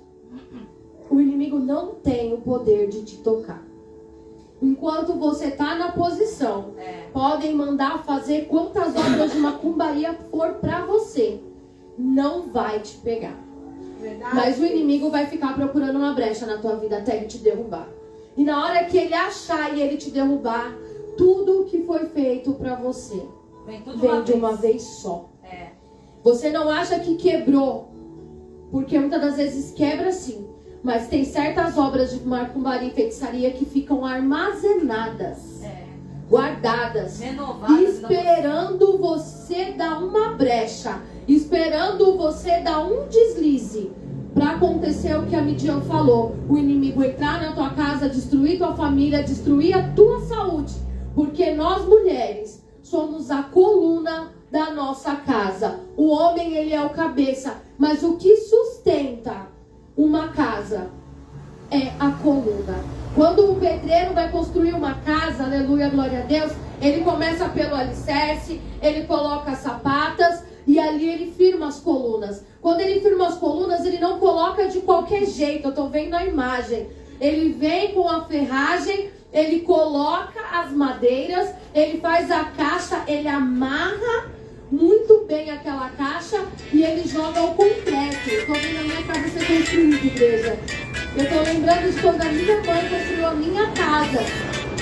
O inimigo não tem o poder de te tocar. Enquanto você está na posição, podem mandar fazer quantas obras de macumbaria for para você. Não vai te pegar. Verdade. Mas o inimigo vai ficar procurando uma brecha na tua vida até ele te derrubar. E na hora que ele achar e ele te derrubar, tudo que foi feito para você vem de uma vez só. Você não acha que quebrou, porque muitas das vezes quebra sim. Mas tem certas obras de macumbaria e feitiçaria que ficam armazenadas, guardadas, renovadas, esperando você dar uma brecha, esperando você dar um deslize para acontecer o que a Midian falou. O inimigo entrar na tua casa, destruir tua família, destruir a tua saúde. Porque nós mulheres somos a coluna da nossa casa. O homem, ele é o cabeça, mas o que sustenta uma casa é a coluna. Quando o pedreiro vai construir uma casa, aleluia, glória a Deus, ele começa pelo alicerce, ele coloca as sapatas e ali ele firma as colunas. Quando ele firma as colunas, ele não coloca de qualquer jeito. Eu estou vendo a imagem. Ele vem com a ferragem, ele coloca as madeiras, ele faz a caixa, ele amarra muito bem aquela caixa e ele joga o concreto. Estou vendo a minha casa ser construída, igreja. Eu estou lembrando de quando a minha mãe construiu a minha casa.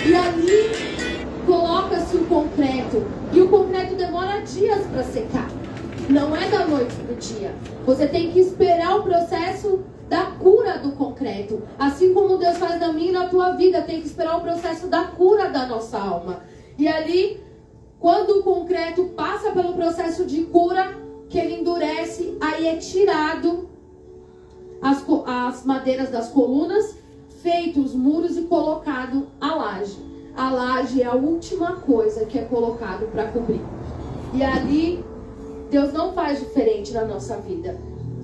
E ali coloca-se o concreto. E o concreto demora dias para secar. Não é da noite para o dia. Você tem que esperar o processo da cura do concreto. Assim como Deus faz na minha e na tua vida, tem que esperar o processo da cura da nossa alma. E ali, quando o concreto passa pelo processo de cura, que ele endurece, aí é tirado as madeiras das colunas, feito os muros e colocado a laje. A laje é a última coisa que é colocado para cobrir. E ali, Deus não faz diferente na nossa vida.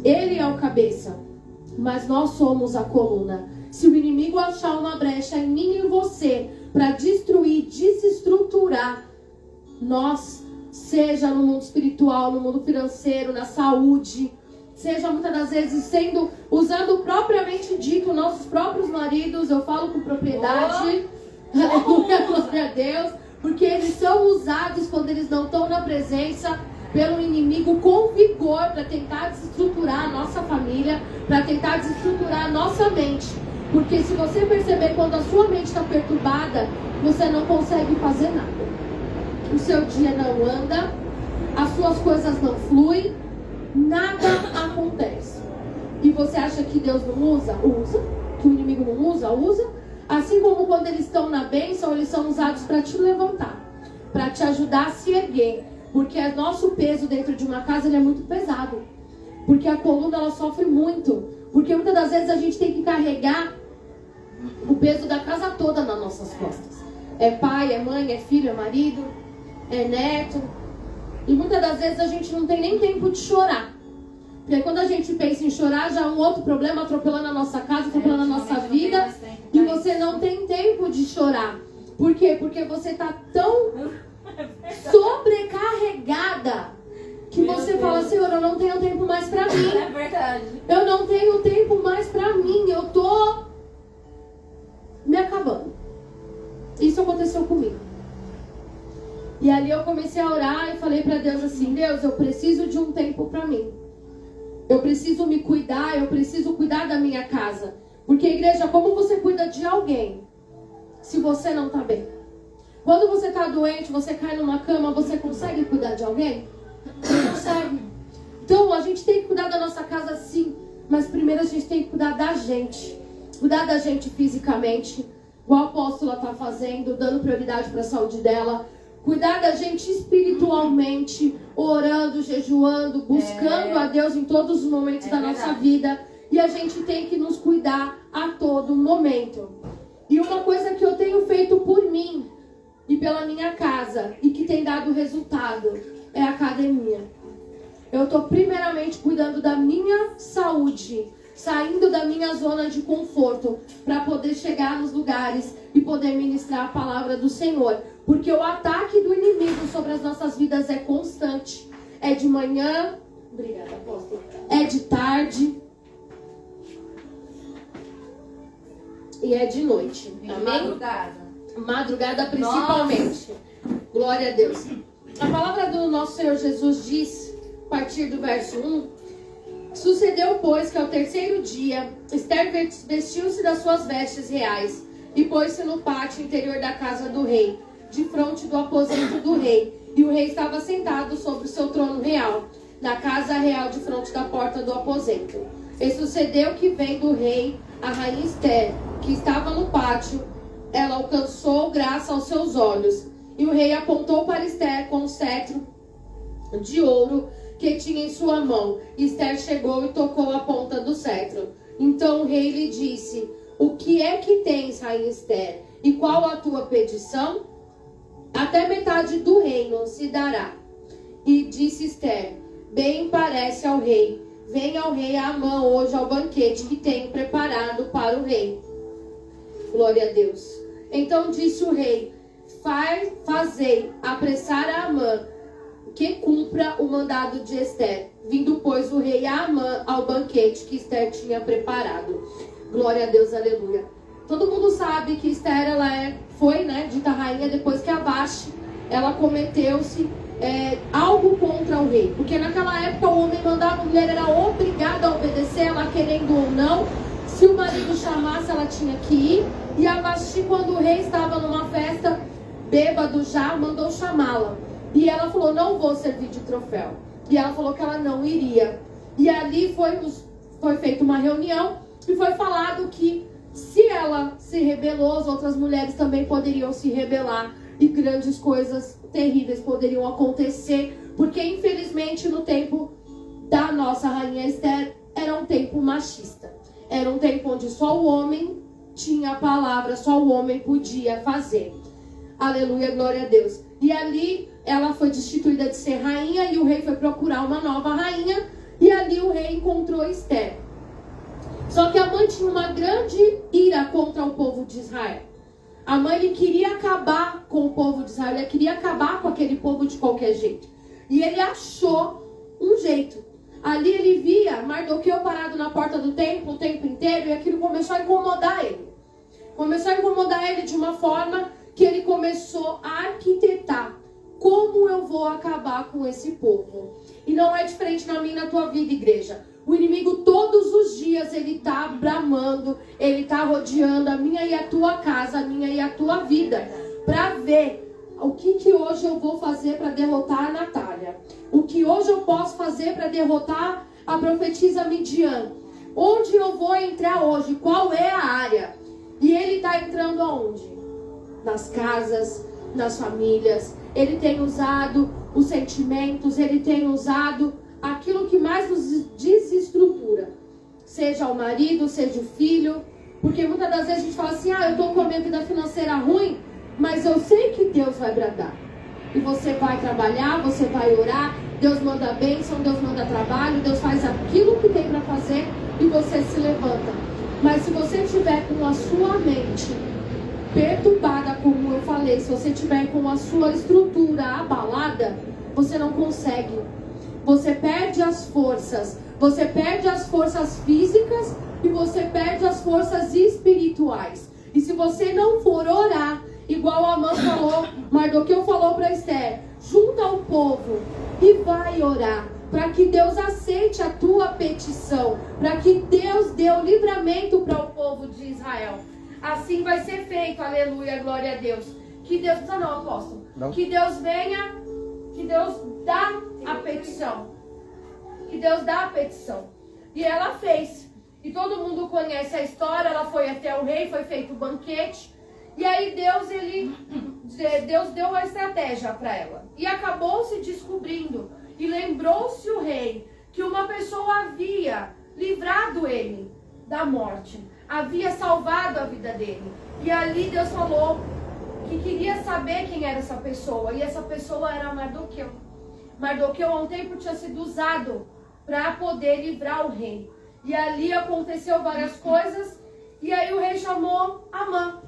Ele é o cabeça, mas nós somos a coluna. Se o inimigo achar uma brecha em mim e em você para destruir, desestruturar nós, seja no mundo espiritual, no mundo financeiro, na saúde, seja muitas das vezes usando propriamente dito nossos próprios maridos, eu falo com propriedade, aleluia, glória a Deus, porque eles são usados quando eles não estão na presença pelo inimigo com vigor para tentar desestruturar a nossa família, para tentar desestruturar a nossa mente. Porque se você perceber quando a sua mente está perturbada, você não consegue fazer nada. O seu dia não anda, as suas coisas não fluem, nada acontece. E você acha que Deus não usa? Usa. Que o inimigo não usa? Usa. Assim como quando eles estão na bênção, eles são usados para te levantar, para te ajudar a se erguer. Porque o nosso peso dentro de uma casa ele é muito pesado. Porque a coluna ela sofre muito. Porque muitas das vezes a gente tem que carregar o peso da casa toda nas nossas costas. É pai, é mãe, é filho, é marido, é neto. E muitas das vezes a gente não tem nem tempo de chorar. Porque quando a gente pensa em chorar, já é um outro problema atropelando a nossa casa, atropelando a nossa vida. E você não tem tempo de chorar. Por quê? Porque você está tão sobrecarregada que você fala, Senhor, eu não tenho tempo mais para mim. É verdade. Eu não tenho tempo mais para mim. Eu tô me acabando. Isso aconteceu comigo. E ali eu comecei a orar e falei para Deus assim, Deus, eu preciso de um tempo para mim. Eu preciso me cuidar, eu preciso cuidar da minha casa. Porque, igreja, como você cuida de alguém se você não está bem? Quando você está doente, você cai numa cama, você consegue cuidar de alguém? Não consegue. Então, a gente tem que cuidar da nossa casa sim, mas primeiro a gente tem que cuidar da gente. Cuidar da gente fisicamente, igual a apóstola está fazendo, dando prioridade para a saúde dela. Cuidar da gente espiritualmente, orando, jejuando, buscando a Deus em todos os momentos da nossa vida. E a gente tem que nos cuidar a todo momento. E uma coisa que eu tenho feito por mim e pela minha casa, e que tem dado resultado, é a academia. Eu estou primeiramente cuidando da minha saúde, saindo da minha zona de conforto, para poder chegar nos lugares e poder ministrar a palavra do Senhor. Porque o ataque do inimigo sobre as nossas vidas é constante. É de manhã, obrigada, apóstolo. É de tarde e é de noite. Amém? Madrugada. Madrugada principalmente. Nossa. Glória a Deus. A palavra do nosso Senhor Jesus diz, a partir do verso 1, sucedeu, pois, que ao terceiro dia, Esther vestiu-se das suas vestes reais e pôs-se no pátio interior da casa do rei, de frente do aposento do rei. E o rei estava sentado sobre o seu trono real, na casa real de frente da porta do aposento. E sucedeu que, vendo o rei, a rainha Esther, que estava no pátio, ela alcançou graça aos seus olhos. E o rei apontou para Esther com um cetro de ouro que tinha em sua mão. Esther chegou e tocou a ponta do cetro. Então o rei lhe disse, o que é que tens, rainha Esther? E qual a tua petição? Até metade do reino se dará. E disse Esther, bem parece ao rei. Venha ao rei Amã hoje ao banquete que tenho preparado para o rei. Glória a Deus. Então disse o rei, fazei apressar a Amã, que cumpra o mandado de Esther. Vindo, pois, o rei Amã ao banquete que Esther tinha preparado. Glória a Deus, aleluia. Todo mundo sabe que Esther, ela foi, dita rainha depois que a Vasti, ela cometeu-se algo contra o rei. Porque naquela época o homem mandava, a mulher era obrigada a obedecer, ela querendo ou não. Se o marido chamasse, ela tinha que ir. E a Vasti, quando o rei estava numa festa, bêbado já, mandou chamá-la. E ela falou, não vou servir de troféu. E ela falou que ela não iria. E ali foi feita uma reunião e foi falado que se ela se rebelou, as outras mulheres também poderiam se rebelar. E grandes coisas terríveis poderiam acontecer. Porque infelizmente no tempo da nossa rainha Esther era um tempo machista. Era um tempo onde só o homem tinha a palavra, só o homem podia fazer. Aleluia, glória a Deus. E ali ela foi destituída de ser rainha e o rei foi procurar uma nova rainha. E ali o rei encontrou Esther. Só que Amã tinha uma grande ira contra o povo de Israel. Amã, ele queria acabar com o povo de Israel, ele queria acabar com aquele povo de qualquer jeito. E ele achou um jeito. Ali ele via Mardoqueu parado na porta do templo o tempo inteiro e aquilo começou a incomodar ele. Começou a incomodar ele de uma forma que ele começou a arquitetar. Como eu vou acabar com esse povo? E não é diferente na minha e na tua vida, igreja. O inimigo todos os dias ele está bramando, ele está rodeando a minha e a tua casa, a minha e a tua vida, para ver o que hoje eu vou fazer para derrotar a Natália. O que hoje eu posso fazer para derrotar a profetisa Midian. Onde eu vou entrar hoje? Qual é a área? E ele está entrando aonde? Nas casas, nas famílias. Ele tem usado os sentimentos, ele tem usado aquilo que mais nos desestrutura. seja o marido, seja o filho. Porque muitas das vezes a gente fala assim, eu estou com a minha vida financeira ruim, mas eu sei que Deus vai bradar. E você vai trabalhar, você vai orar, Deus manda bênção, Deus manda trabalho, Deus faz aquilo que tem para fazer e você se levanta. Mas se você estiver com a sua mente perturbada, como eu falei, se você estiver com a sua estrutura abalada, você não consegue. Você perde as forças. Você perde as forças físicas e você perde as forças espirituais. E se você não for orar, igual a Amã falou, Mardoqueu falou para Esther, junta o povo e vai orar, para que Deus aceite a tua petição, para que Deus dê o livramento para o povo de Israel. Assim vai ser feito, aleluia, glória a Deus. Que Deus, não, apóstolo, não. Que Deus venha, que Deus dá a petição. Que Deus dá a petição. E ela fez. E todo mundo conhece a história, ela foi até o rei, foi feito o banquete. E aí Deus deu a estratégia para ela. E acabou se descobrindo. E lembrou-se o rei que uma pessoa havia livrado ele da morte. Havia salvado a vida dele. E ali Deus falou que queria saber quem era essa pessoa. E essa pessoa era Mardoqueu. Mardoqueu há um tempo tinha sido usado para poder livrar o rei. E ali aconteceu várias coisas. E aí o rei chamou Amã.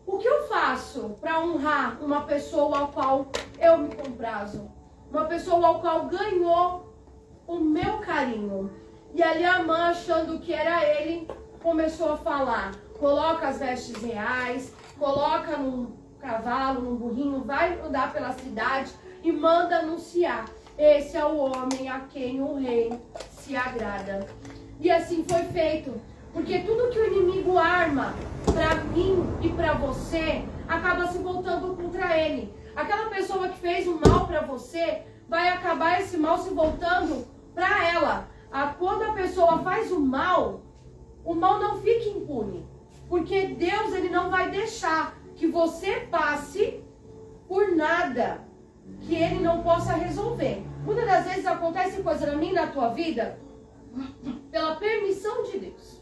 O que eu faço para honrar uma pessoa ao qual eu me comprazo? Uma pessoa ao qual ganhou o meu carinho. E ali Amã, achando que era ele, começou a falar. Coloca as vestes reais, coloca num cavalo, num burrinho, vai andar pela cidade e manda anunciar. Esse é o homem a quem o rei se agrada. E assim foi feito. Porque tudo que o inimigo arma para mim e para você acaba se voltando contra ele. Aquela pessoa que fez o mal para você vai acabar esse mal se voltando para ela. Quando a pessoa faz o mal não fica impune. Porque Deus, ele não vai deixar que você passe por nada que ele não possa resolver. Muitas das vezes acontece coisa na minha e na tua vida pela permissão de Deus.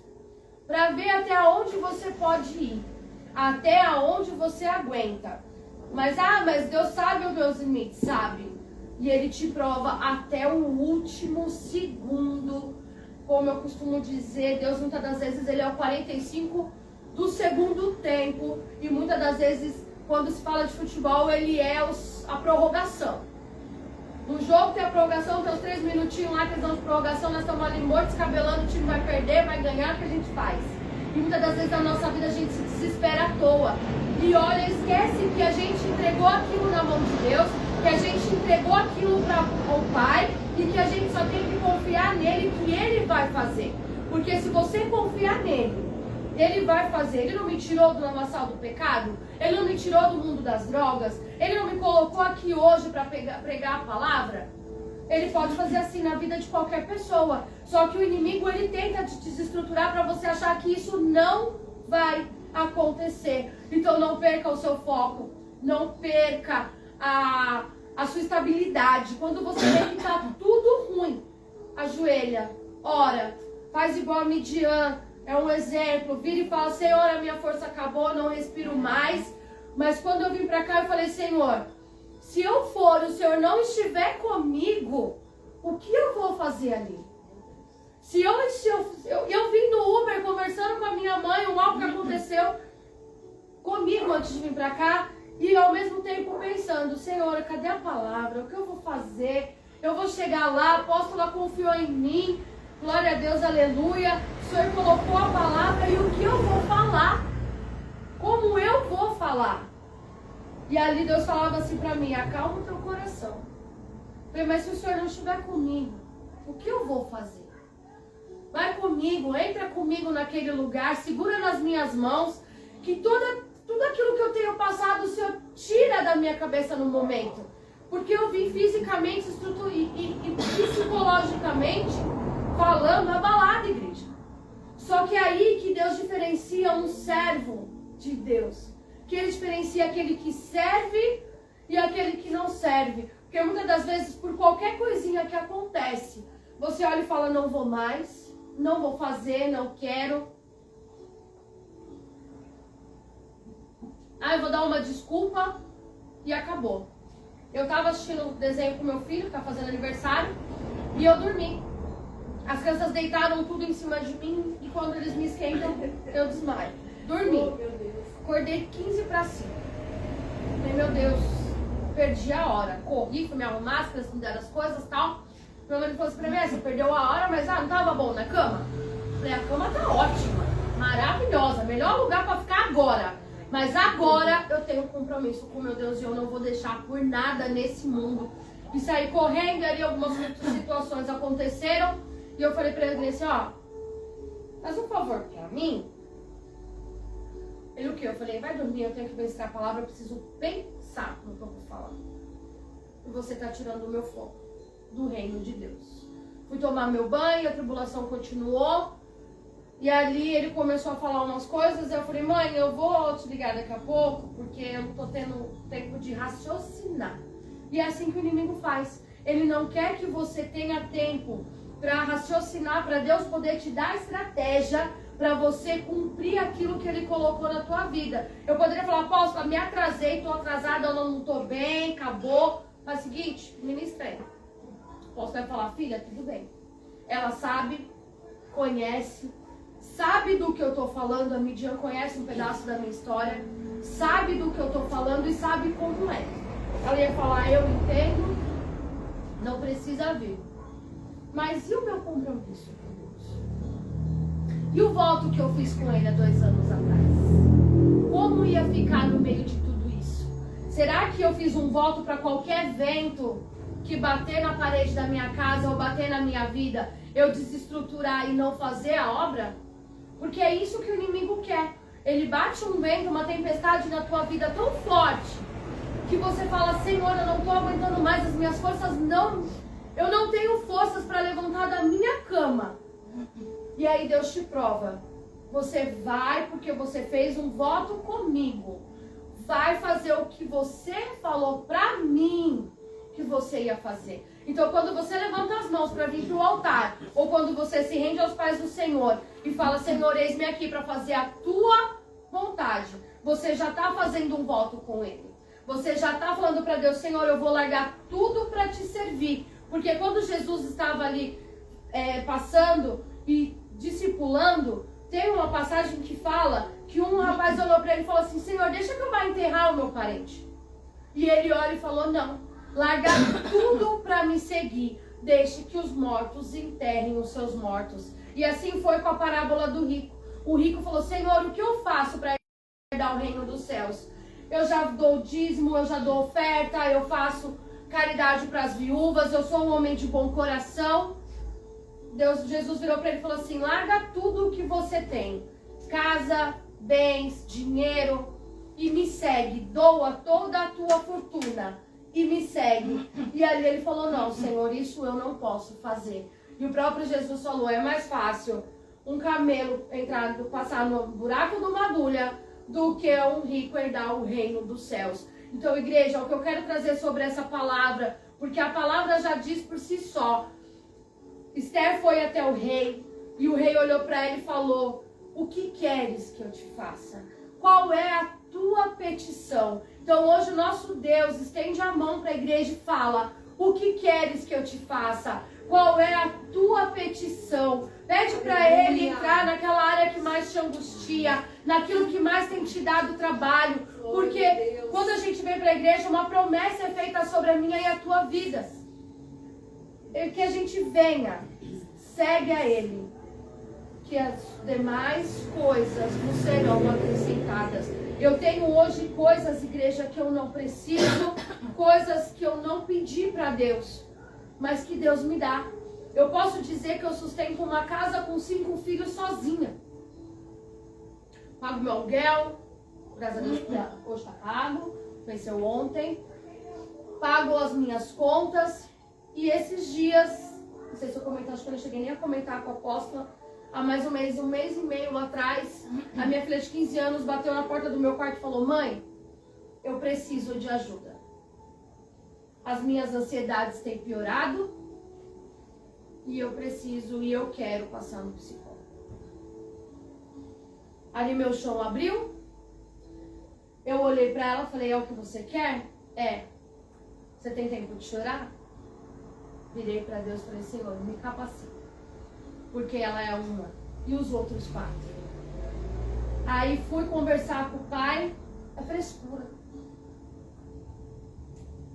Para ver até onde você pode ir. Até onde você aguenta. Mas Deus sabe os meus limites, sabe? E ele te prova até o último segundo. Como eu costumo dizer, Deus muitas das vezes ele é o 45 do segundo tempo. E muitas das vezes, quando se fala de futebol, ele é a prorrogação. No jogo tem a prorrogação, tem os 3 minutinhos lá que eles dão de prorrogação, nós estamos ali mortos, descabelando, o time vai perder, vai ganhar, o que a gente faz? E muitas das vezes na nossa vida a gente se desespera à toa. E olha, esquece que a gente entregou aquilo na mão de Deus, que a gente entregou aquilo para o Pai e que a gente só tem que confiar nele, que ele vai fazer. Porque se você confiar nele, ele vai fazer. Ele não me tirou do lamaçal do pecado, ele não me tirou do mundo das drogas, ele não me colocou aqui hoje para pregar a palavra. Ele pode fazer assim na vida de qualquer pessoa. Só que o inimigo, ele tenta te desestruturar para você achar que isso não vai acontecer. Então não perca o seu foco. Não perca a sua estabilidade. Quando você vê que está tudo ruim, ajoelha, ora, faz igual a Midian. É um exemplo. Vira e fala, Senhor, a minha força acabou, não respiro mais. Mas quando eu vim para cá, eu falei, Senhor, se eu for e o Senhor não estiver comigo, o que eu vou fazer ali? Eu vim no Uber conversando com a minha mãe, algo que aconteceu comigo antes de vir para cá, e ao mesmo tempo pensando, Senhor, cadê a palavra? O que eu vou fazer? Eu vou chegar lá, a apóstola confiou em mim, glória a Deus, aleluia. O Senhor colocou a palavra e o que eu vou falar? Como eu vou falar? E ali Deus falava assim para mim, acalma o teu coração. Eu falei, mas se o Senhor não estiver comigo, o que eu vou fazer? Vai comigo, entra comigo naquele lugar, segura nas minhas mãos, que tudo aquilo que eu tenho passado, o Senhor tira da minha cabeça no momento. Porque eu vim fisicamente e psicologicamente falando abalada, igreja. Só que é aí que Deus diferencia um servo de Deus. Que ele diferencia aquele que serve e aquele que não serve. Porque muitas das vezes, por qualquer coisinha que acontece, você olha e fala, não vou mais, não vou fazer, não quero. Eu vou dar uma desculpa e acabou. Eu tava assistindo desenho com meu filho, que tá fazendo aniversário, e eu dormi. As crianças deitaram tudo em cima de mim e quando eles me esquentam, eu desmaio. Dormi. Acordei 15 para 5. Falei, meu Deus, perdi a hora. Corri, fui me arrumar, as crianças me deram as coisas e tal. Meu marido falou assim pra mim, você perdeu a hora, mas não tava bom na cama? Falei, a cama tá ótima, maravilhosa, melhor lugar para ficar agora. Mas agora eu tenho um compromisso com meu Deus e eu não vou deixar por nada nesse mundo. E saí correndo ali, algumas situações aconteceram. E eu falei pra ele assim, faz um favor pra mim. Ele o quê? Eu falei, vai dormir, eu tenho que vencer a palavra, eu preciso pensar no que eu vou falar. E você tá tirando o meu foco do reino de Deus. Fui tomar meu banho, a tribulação continuou. E ali ele começou a falar umas coisas, eu falei, mãe, eu vou te ligar daqui a pouco, porque eu não tô tendo tempo de raciocinar. E é assim que o inimigo faz. Ele não quer que você tenha tempo para raciocinar, para Deus poder te dar estratégia para você cumprir aquilo que Ele colocou na tua vida. Eu poderia falar, apóstola, me atrasei, tô atrasada, eu não tô bem, acabou. Mas é o seguinte, ministrei. O apóstola vai falar, filha, tudo bem. Ela sabe, conhece, sabe do que eu tô falando, a Midian conhece um pedaço da minha história, sabe do que eu tô falando e sabe como é. Ela ia falar, eu entendo, não precisa vir. Mas e o meu compromisso com Deus? E o voto que eu fiz com Ele há 2 anos atrás? Como ia ficar no meio de tudo isso? Será que eu fiz um voto para qualquer vento que bater na parede da minha casa ou bater na minha vida, eu desestruturar e não fazer a obra? Porque é isso que o inimigo quer. Ele bate um vento, uma tempestade na tua vida tão forte que você fala, Senhor, eu não estou aguentando mais, as minhas forças não... Eu não tenho forças para levantar da minha cama. E aí Deus te prova. Você vai porque você fez um voto comigo. Vai fazer o que você falou para mim que você ia fazer. Então quando você levanta as mãos para vir para o altar, ou quando você se rende aos pés do Senhor e fala, Senhor, eis-me aqui para fazer a tua vontade, você já está fazendo um voto com Ele. Você já está falando para Deus, Senhor, eu vou largar tudo para te servir. Porque quando Jesus estava ali passando e discipulando, tem uma passagem que fala que um rapaz olhou para ele e falou assim, Senhor, deixa que eu vá enterrar o meu parente. E ele olha e falou, não, larga tudo para me seguir. Deixe que os mortos enterrem os seus mortos. E assim foi com a parábola do rico. O rico falou, Senhor, o que eu faço para herdar o reino dos céus? Eu já dou dízimo, eu já dou oferta, eu faço caridade para as viúvas, eu sou um homem de bom coração. Jesus virou para ele e falou assim, larga tudo o que você tem, casa, bens, dinheiro, e me segue, doa toda a tua fortuna e me segue. E ali ele falou, não, Senhor, isso eu não posso fazer. E o próprio Jesus falou, é mais fácil um camelo passar no buraco de uma agulha do que um rico herdar o reino dos céus. Então, igreja, o que eu quero trazer sobre essa palavra, porque a palavra já diz por si só. Esther foi até o rei, e o rei olhou para ele e falou, o que queres que eu te faça? Qual é a tua petição? Então, hoje o nosso Deus estende a mão para a igreja e fala, o que queres que eu te faça? Qual é a tua petição? Pede para Ele entrar naquela área que mais te angustia, naquilo que mais tem te dado trabalho. Porque quando a gente vem para a igreja, uma promessa é feita sobre a minha e a tua vida. E que a gente venha, segue a Ele, que as demais coisas nos serão acrescentadas. Eu tenho hoje coisas, igreja, que eu não preciso, coisas que eu não pedi para Deus, mas que Deus me dá. Eu posso dizer que eu sustento uma casa com 5 filhos sozinha. Pago meu aluguel, graças a Deus hoje está pago, venceu ontem. Pago as minhas contas. E esses dias, não sei se eu comentei, acho que eu não cheguei nem a comentar com a apóstola, há mais um mês e meio atrás, a minha filha de 15 anos bateu na porta do meu quarto e falou, mãe, eu preciso de ajuda. As minhas ansiedades têm piorado, e eu preciso e eu quero passar no psicólogo. Ali meu chão abriu. Eu olhei pra ela e falei, é o que você quer? É. Você tem tempo de chorar? Virei pra Deus e falei, Senhor, me capacita. Porque ela é uma. E os outros 4? Aí fui conversar com o pai. É frescura.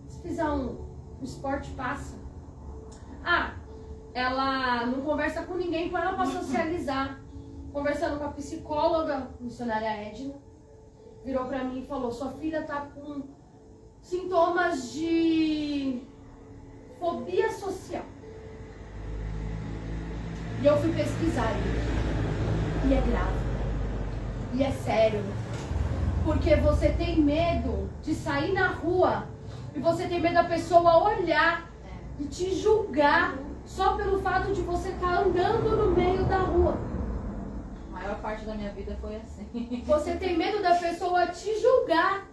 Se fizer um esporte, passa. Ah, ela não conversa com ninguém, põe ela pra socializar. Conversando com a psicóloga, missionária Edna, virou pra mim e falou, sua filha tá com sintomas de fobia social. E eu fui pesquisar isso. E é grave. E é sério. Porque você tem medo de sair na rua e você tem medo da pessoa olhar e te julgar só pelo fato de você estar andando no meio da rua. A maior parte da minha vida foi assim. Você tem medo da pessoa te julgar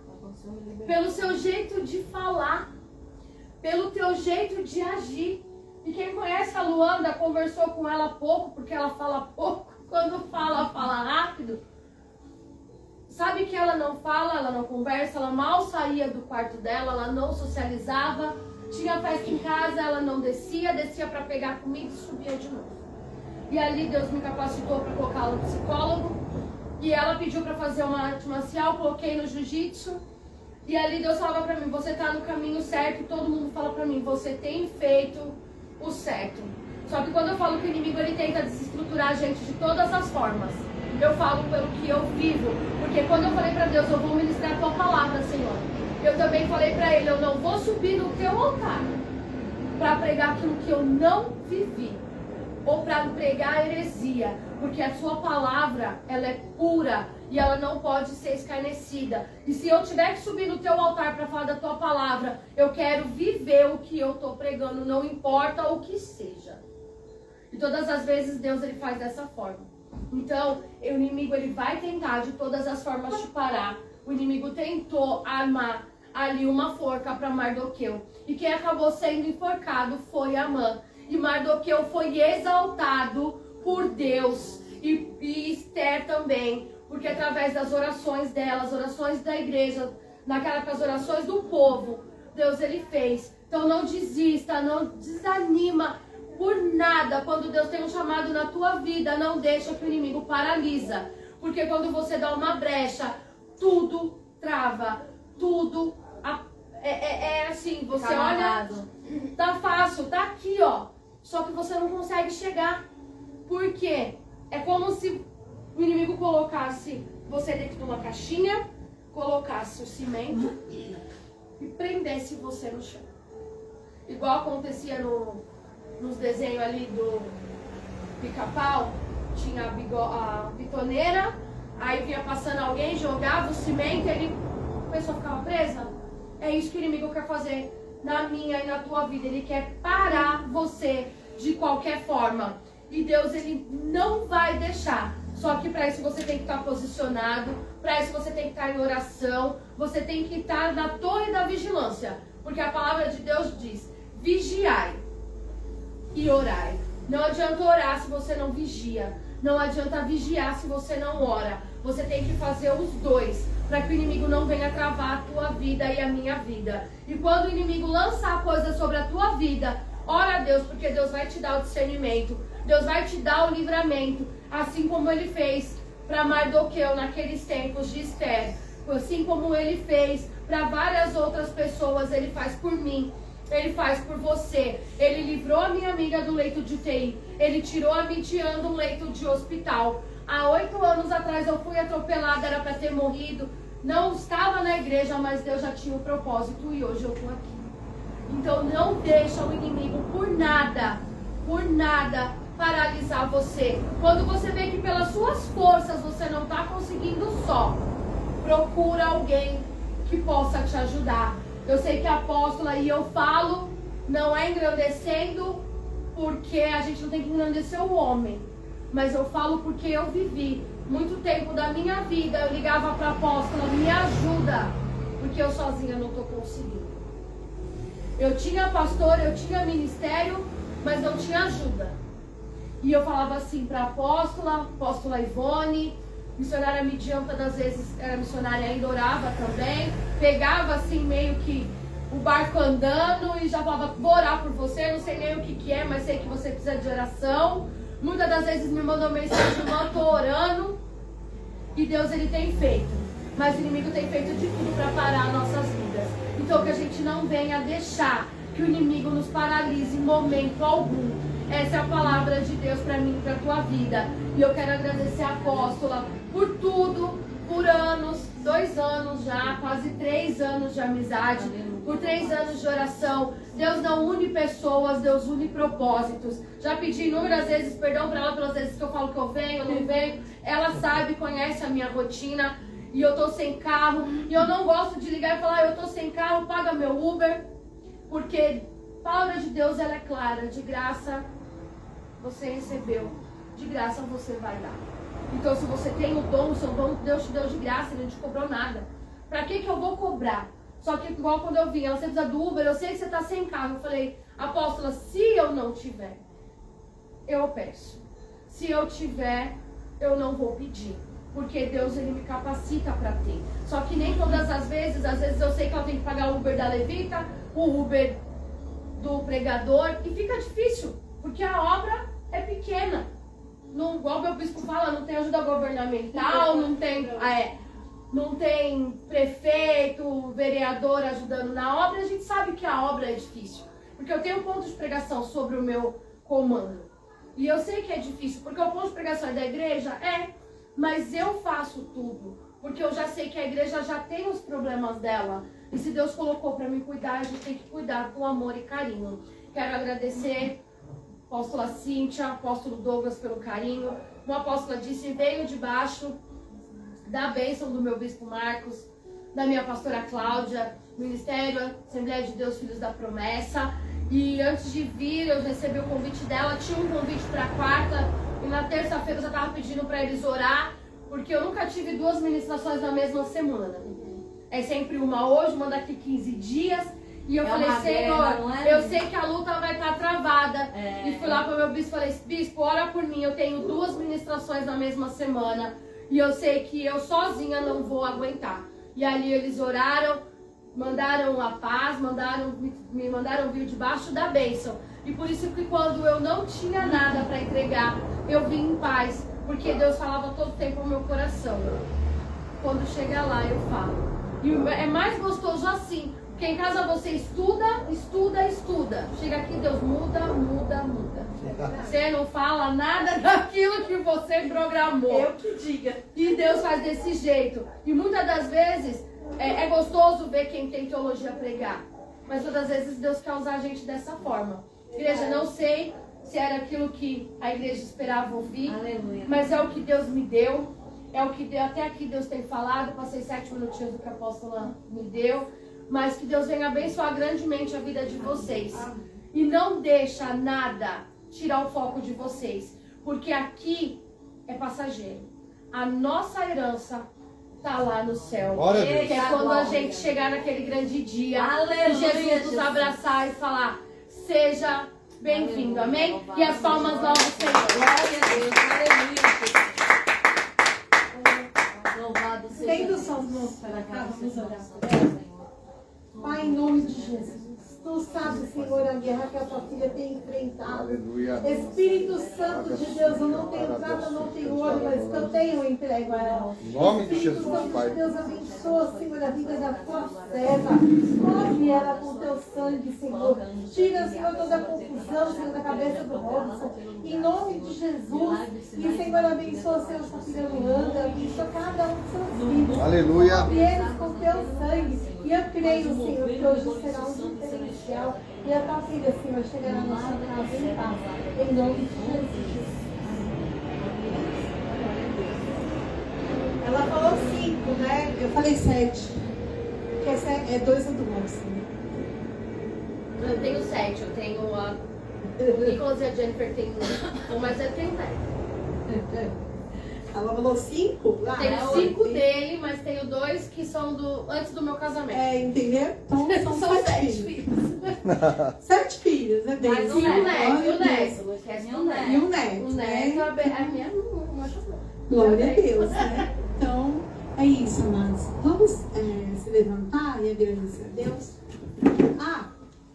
pelo seu jeito de falar, pelo teu jeito de agir. E quem conhece a Luanda, conversou com ela pouco, porque ela fala pouco. Quando fala, fala rápido. Sabe que ela não fala, ela não conversa, ela mal saía do quarto dela, ela não socializava. Tinha festa em casa, ela não descia para pegar comida e subia de novo. E ali Deus me capacitou para colocá-la no psicólogo. E ela pediu para fazer uma arte marcial, coloquei no jiu-jitsu. E ali Deus falava para mim, você está no caminho certo. E todo mundo fala para mim, você tem feito o certo. Só que quando eu falo que o inimigo ele tenta desestruturar a gente de todas as formas, eu falo pelo que eu vivo. Porque quando eu falei para Deus, eu vou ministrar a tua palavra, Senhor, eu também falei para ele, eu não vou subir no teu altar para pregar aquilo que eu não vivi, ou para pregar heresia, porque a sua palavra, ela é pura e ela não pode ser escarnecida. E se eu tiver que subir no teu altar para falar da tua palavra, eu quero viver o que eu estou pregando, não importa o que seja. E todas as vezes Deus ele faz dessa forma. Então, o inimigo ele vai tentar de todas as formas te parar. O inimigo tentou armar ali uma forca para Mardoqueu. E quem acabou sendo enforcado foi Amã. E Mardoqueu foi exaltado por Deus. E Esther também. Porque através das orações dela, as orações da igreja, as orações do povo, Deus ele fez. Então não desista, não desanima por nada. Quando Deus tem um chamado na tua vida, não deixa que o inimigo paralisa. Porque quando você dá uma brecha, tudo trava, tudo é assim, você olha, tá fácil, tá aqui, ó. Só que você não consegue chegar. Por quê? É como se o inimigo colocasse você dentro de uma caixinha, colocasse o cimento e prendesse você no chão. Igual acontecia nos desenhos ali do Pica-Pau, tinha a bitoneira, aí vinha passando alguém, jogava o cimento e a pessoa ficava presa. É isso que o inimigo quer fazer na minha e na tua vida. Ele quer parar você de qualquer forma. E Deus, ele não vai deixar. Só que para isso você tem que estar posicionado, para isso você tem que estar em oração, você tem que estar na torre da vigilância. Porque a palavra de Deus diz, vigiai e orai. Não adianta orar se você não vigia. Não adianta vigiar se você não ora. Você tem que fazer os dois, para que o inimigo não venha travar a tua vida e a minha vida. E quando o inimigo lançar coisas sobre a tua vida, ora a Deus, porque Deus vai te dar o discernimento. Deus vai te dar o livramento, assim como ele fez para Mardoqueu naqueles tempos de Esther. Assim como ele fez para várias outras pessoas, ele faz por mim. Ele faz por você. Ele livrou a minha amiga do leito de UTI. Ele tirou a Midian do leito de hospital. Há 8 anos atrás eu fui atropelada, era para ter morrido. Não estava na igreja, mas Deus já tinha um propósito e hoje eu estou aqui. Então não deixa o inimigo por nada paralisar você. Quando você vê que pelas suas forças você não está conseguindo só, procura alguém que possa te ajudar. Eu sei que a apóstola, e eu falo, não é engrandecendo, porque a gente não tem que engrandecer o homem. Mas eu falo porque eu vivi muito tempo da minha vida. Eu ligava para a apóstola, me ajuda, porque eu sozinha não estou conseguindo. Eu tinha pastor, eu tinha ministério, mas não tinha ajuda. E eu falava assim para a apóstola Ivone, missionária Midian, das vezes era missionária ainda, orava também, pegava assim meio que o barco andando e já falava, vou orar por você, não sei nem o que é, mas sei que você precisa de oração. Muitas das vezes me mandou mensagem, irmã, tô orando, e Deus ele tem feito, mas o inimigo tem feito de tudo para parar nossas vidas. Então que a gente não venha deixar que o inimigo nos paralise em momento algum. Essa é a palavra de Deus para mim e para a tua vida. E eu quero agradecer a apóstola por tudo, por anos, 2 anos já, quase 3 anos de amizade, por 3 anos de oração. Deus não une pessoas, Deus une propósitos. Já pedi inúmeras vezes perdão para ela pelas vezes que eu falo que eu venho, não venho. Ela sabe, conhece a minha rotina. E eu tô sem carro. E eu não gosto de ligar e falar, eu tô sem carro, paga meu Uber. Porque a palavra de Deus ela é clara, de graça você recebeu, de graça você vai dar. Então se você tem o dom, o seu dom Deus te deu de graça, ele não te cobrou nada. Pra que eu vou cobrar? Só que igual quando eu vim, ela sempre precisa do Uber, eu sei que você tá sem carro. Eu falei, apóstola, se eu não tiver, eu peço. Se eu tiver, eu não vou pedir. Porque Deus ele me capacita para ter. Só que nem todas as vezes eu sei que eu tenho que pagar o Uber da levita, o Uber do pregador, e fica difícil, porque a obra é pequena. Não, igual o meu bispo fala, não tem ajuda governamental, não tem prefeito, vereador ajudando na obra. A gente sabe que a obra é difícil, porque eu tenho um ponto de pregação sobre o meu comando. E eu sei que é difícil, porque o ponto de pregação é da igreja, mas eu faço tudo, porque eu já sei que a igreja já tem os problemas dela. E se Deus colocou para me cuidar, a gente tem que cuidar com amor e carinho. Quero agradecer a apóstola Cíntia, apóstolo Douglas pelo carinho. Uma apóstola disse, veio debaixo da bênção do meu bispo Marcos, da minha pastora Cláudia, Ministério Assembleia de Deus Filhos da Promessa. E antes de vir, eu recebi o convite dela, tinha um convite para quarta, e na terça-feira eu já estava pedindo para eles orar, porque eu nunca tive 2 ministrações na mesma semana. É sempre uma hoje, uma daqui 15 dias. E eu falei, Senhor, eu sei que a luta vai estar travada. E fui lá para o meu bispo e falei, bispo, ora por mim, eu tenho 2 ministrações na mesma semana. E eu sei que eu sozinha não vou aguentar. E ali eles oraram, mandaram a paz, me mandaram vir debaixo da bênção. E por isso que quando eu não tinha nada para entregar, eu vim em paz. Porque Deus falava todo tempo ao meu coração. Quando chega lá, eu falo. E é mais gostoso assim. Porque em casa você estuda. Chega aqui, Deus muda. Você não fala nada daquilo que você programou. Eu que diga. E Deus faz desse jeito. E muitas das vezes é gostoso ver quem tem teologia pregar. Mas todas as vezes Deus quer usar a gente dessa forma. Igreja, não sei se era aquilo que a igreja esperava ouvir. Aleluia. Mas é o que Deus me deu. É o que até aqui Deus tem falado. Passei 7 minutinhos do que a apóstola me deu. Mas que Deus venha abençoar grandemente a vida de vocês. E não deixa nada tirar o foco de vocês. Porque aqui é passageiro. A nossa herança está lá no céu. Que é quando a gente chegar naquele grande dia. Aleluia, e Jesus nos abraçar e falar, seja bem-vindo. Amém? E as palmas novas do Senhor. Glória a Deus. Aleluia. Louvado seja Tendo Deus. suas mãos para cá, vamos orar. Senhor. Pai, em nome de Jesus. Tu sabes, Senhor, a guerra que a tua filha tem enfrentado. Aleluia. Espírito Santo de Deus, eu não tenho prata, não tenho ouro, mas o que eu tenho eu entrego a ela. Em nome de Espírito Jesus, Santo Pai. de Deus, abençoa, Senhor, a vida da tua serva. Cobre ela com teu sangue, Senhor. Tira, Senhor, toda a confusão, Senhor, da cabeça do Robson. Em nome de Jesus. E, Senhor, abençoa, Senhor, essa filha Luanda. Abençoa cada um dos seus filhos. Aleluia. Cobre eles com teu sangue. E eu creio, Senhor, que hoje será um dia diferencial. E a tua filha, Senhor, chegará na nossa casa em paz. Em nome de Jesus. Ela falou 5, né? Eu falei 7. Porque essa é 2 do moço. Eu tenho 7, eu tenho a Nicolas e a Jennifer tem 1, mas eu tenho 10. Ela falou 5? Lá, Tenho 5 dele, mas tenho 2 que são antes do meu casamento. Entendeu? Então são 7 filhos. 7 filhos, é bem. Mais um neto, e o neto. Não esquece do neto. E o neto. O neto, a minha não ajudou. Glória a Deus, né? Então, é isso, amados. Vamos se levantar e agradecer a Deus.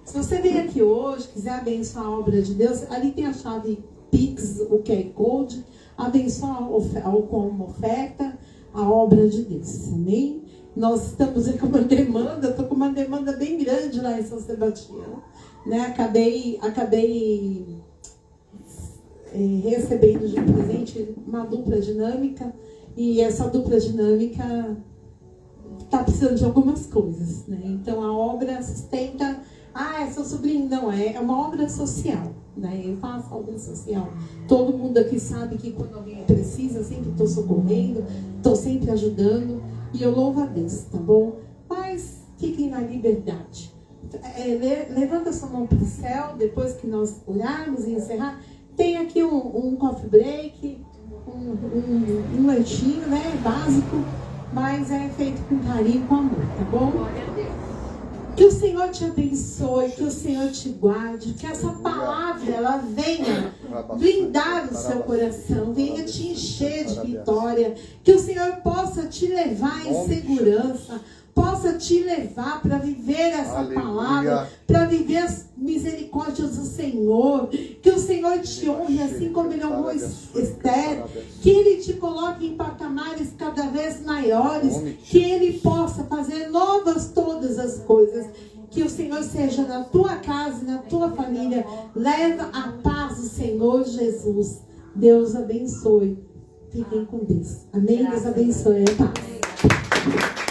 Se você veio aqui hoje, quiser abençoar a obra de Deus, ali tem a chave Pix, o QR Code, abençoar como oferta a obra de Deus, amém? Nós estamos com uma demanda, estou com uma demanda bem grande lá em São Sebastião, né? Acabei recebendo de presente uma dupla dinâmica, e essa dupla dinâmica está precisando de algumas coisas, né? Então a obra sustenta. É seu sobrinho? Não, é uma obra social, né? Eu faço obra social. Todo mundo aqui sabe que quando alguém precisa, eu sempre estou socorrendo, estou sempre ajudando, e eu louvo a Deus, tá bom? Mas fiquem na liberdade. Levanta sua mão para o céu, depois que nós orarmos e encerrar. Tem aqui um coffee break, um lanchinho, né? Básico, mas é feito com carinho e com amor, tá bom? Glória a Deus. Que o Senhor te abençoe, que o Senhor te guarde, que essa palavra ela venha blindar o seu coração, venha te encher de vitória, que o Senhor possa te levar em segurança, possa te levar para viver essa palavra, para viver as misericórdias do Senhor, que o Senhor te honre assim como Ele honrou Esther, que Ele te coloque em patamares cada vez maiores, que Ele possa fazer novas todas as coisas, que o Senhor seja na tua casa e na tua família, leva a paz do Senhor Jesus. Deus abençoe. Fiquem com Deus. Amém? Deus abençoe. A paz.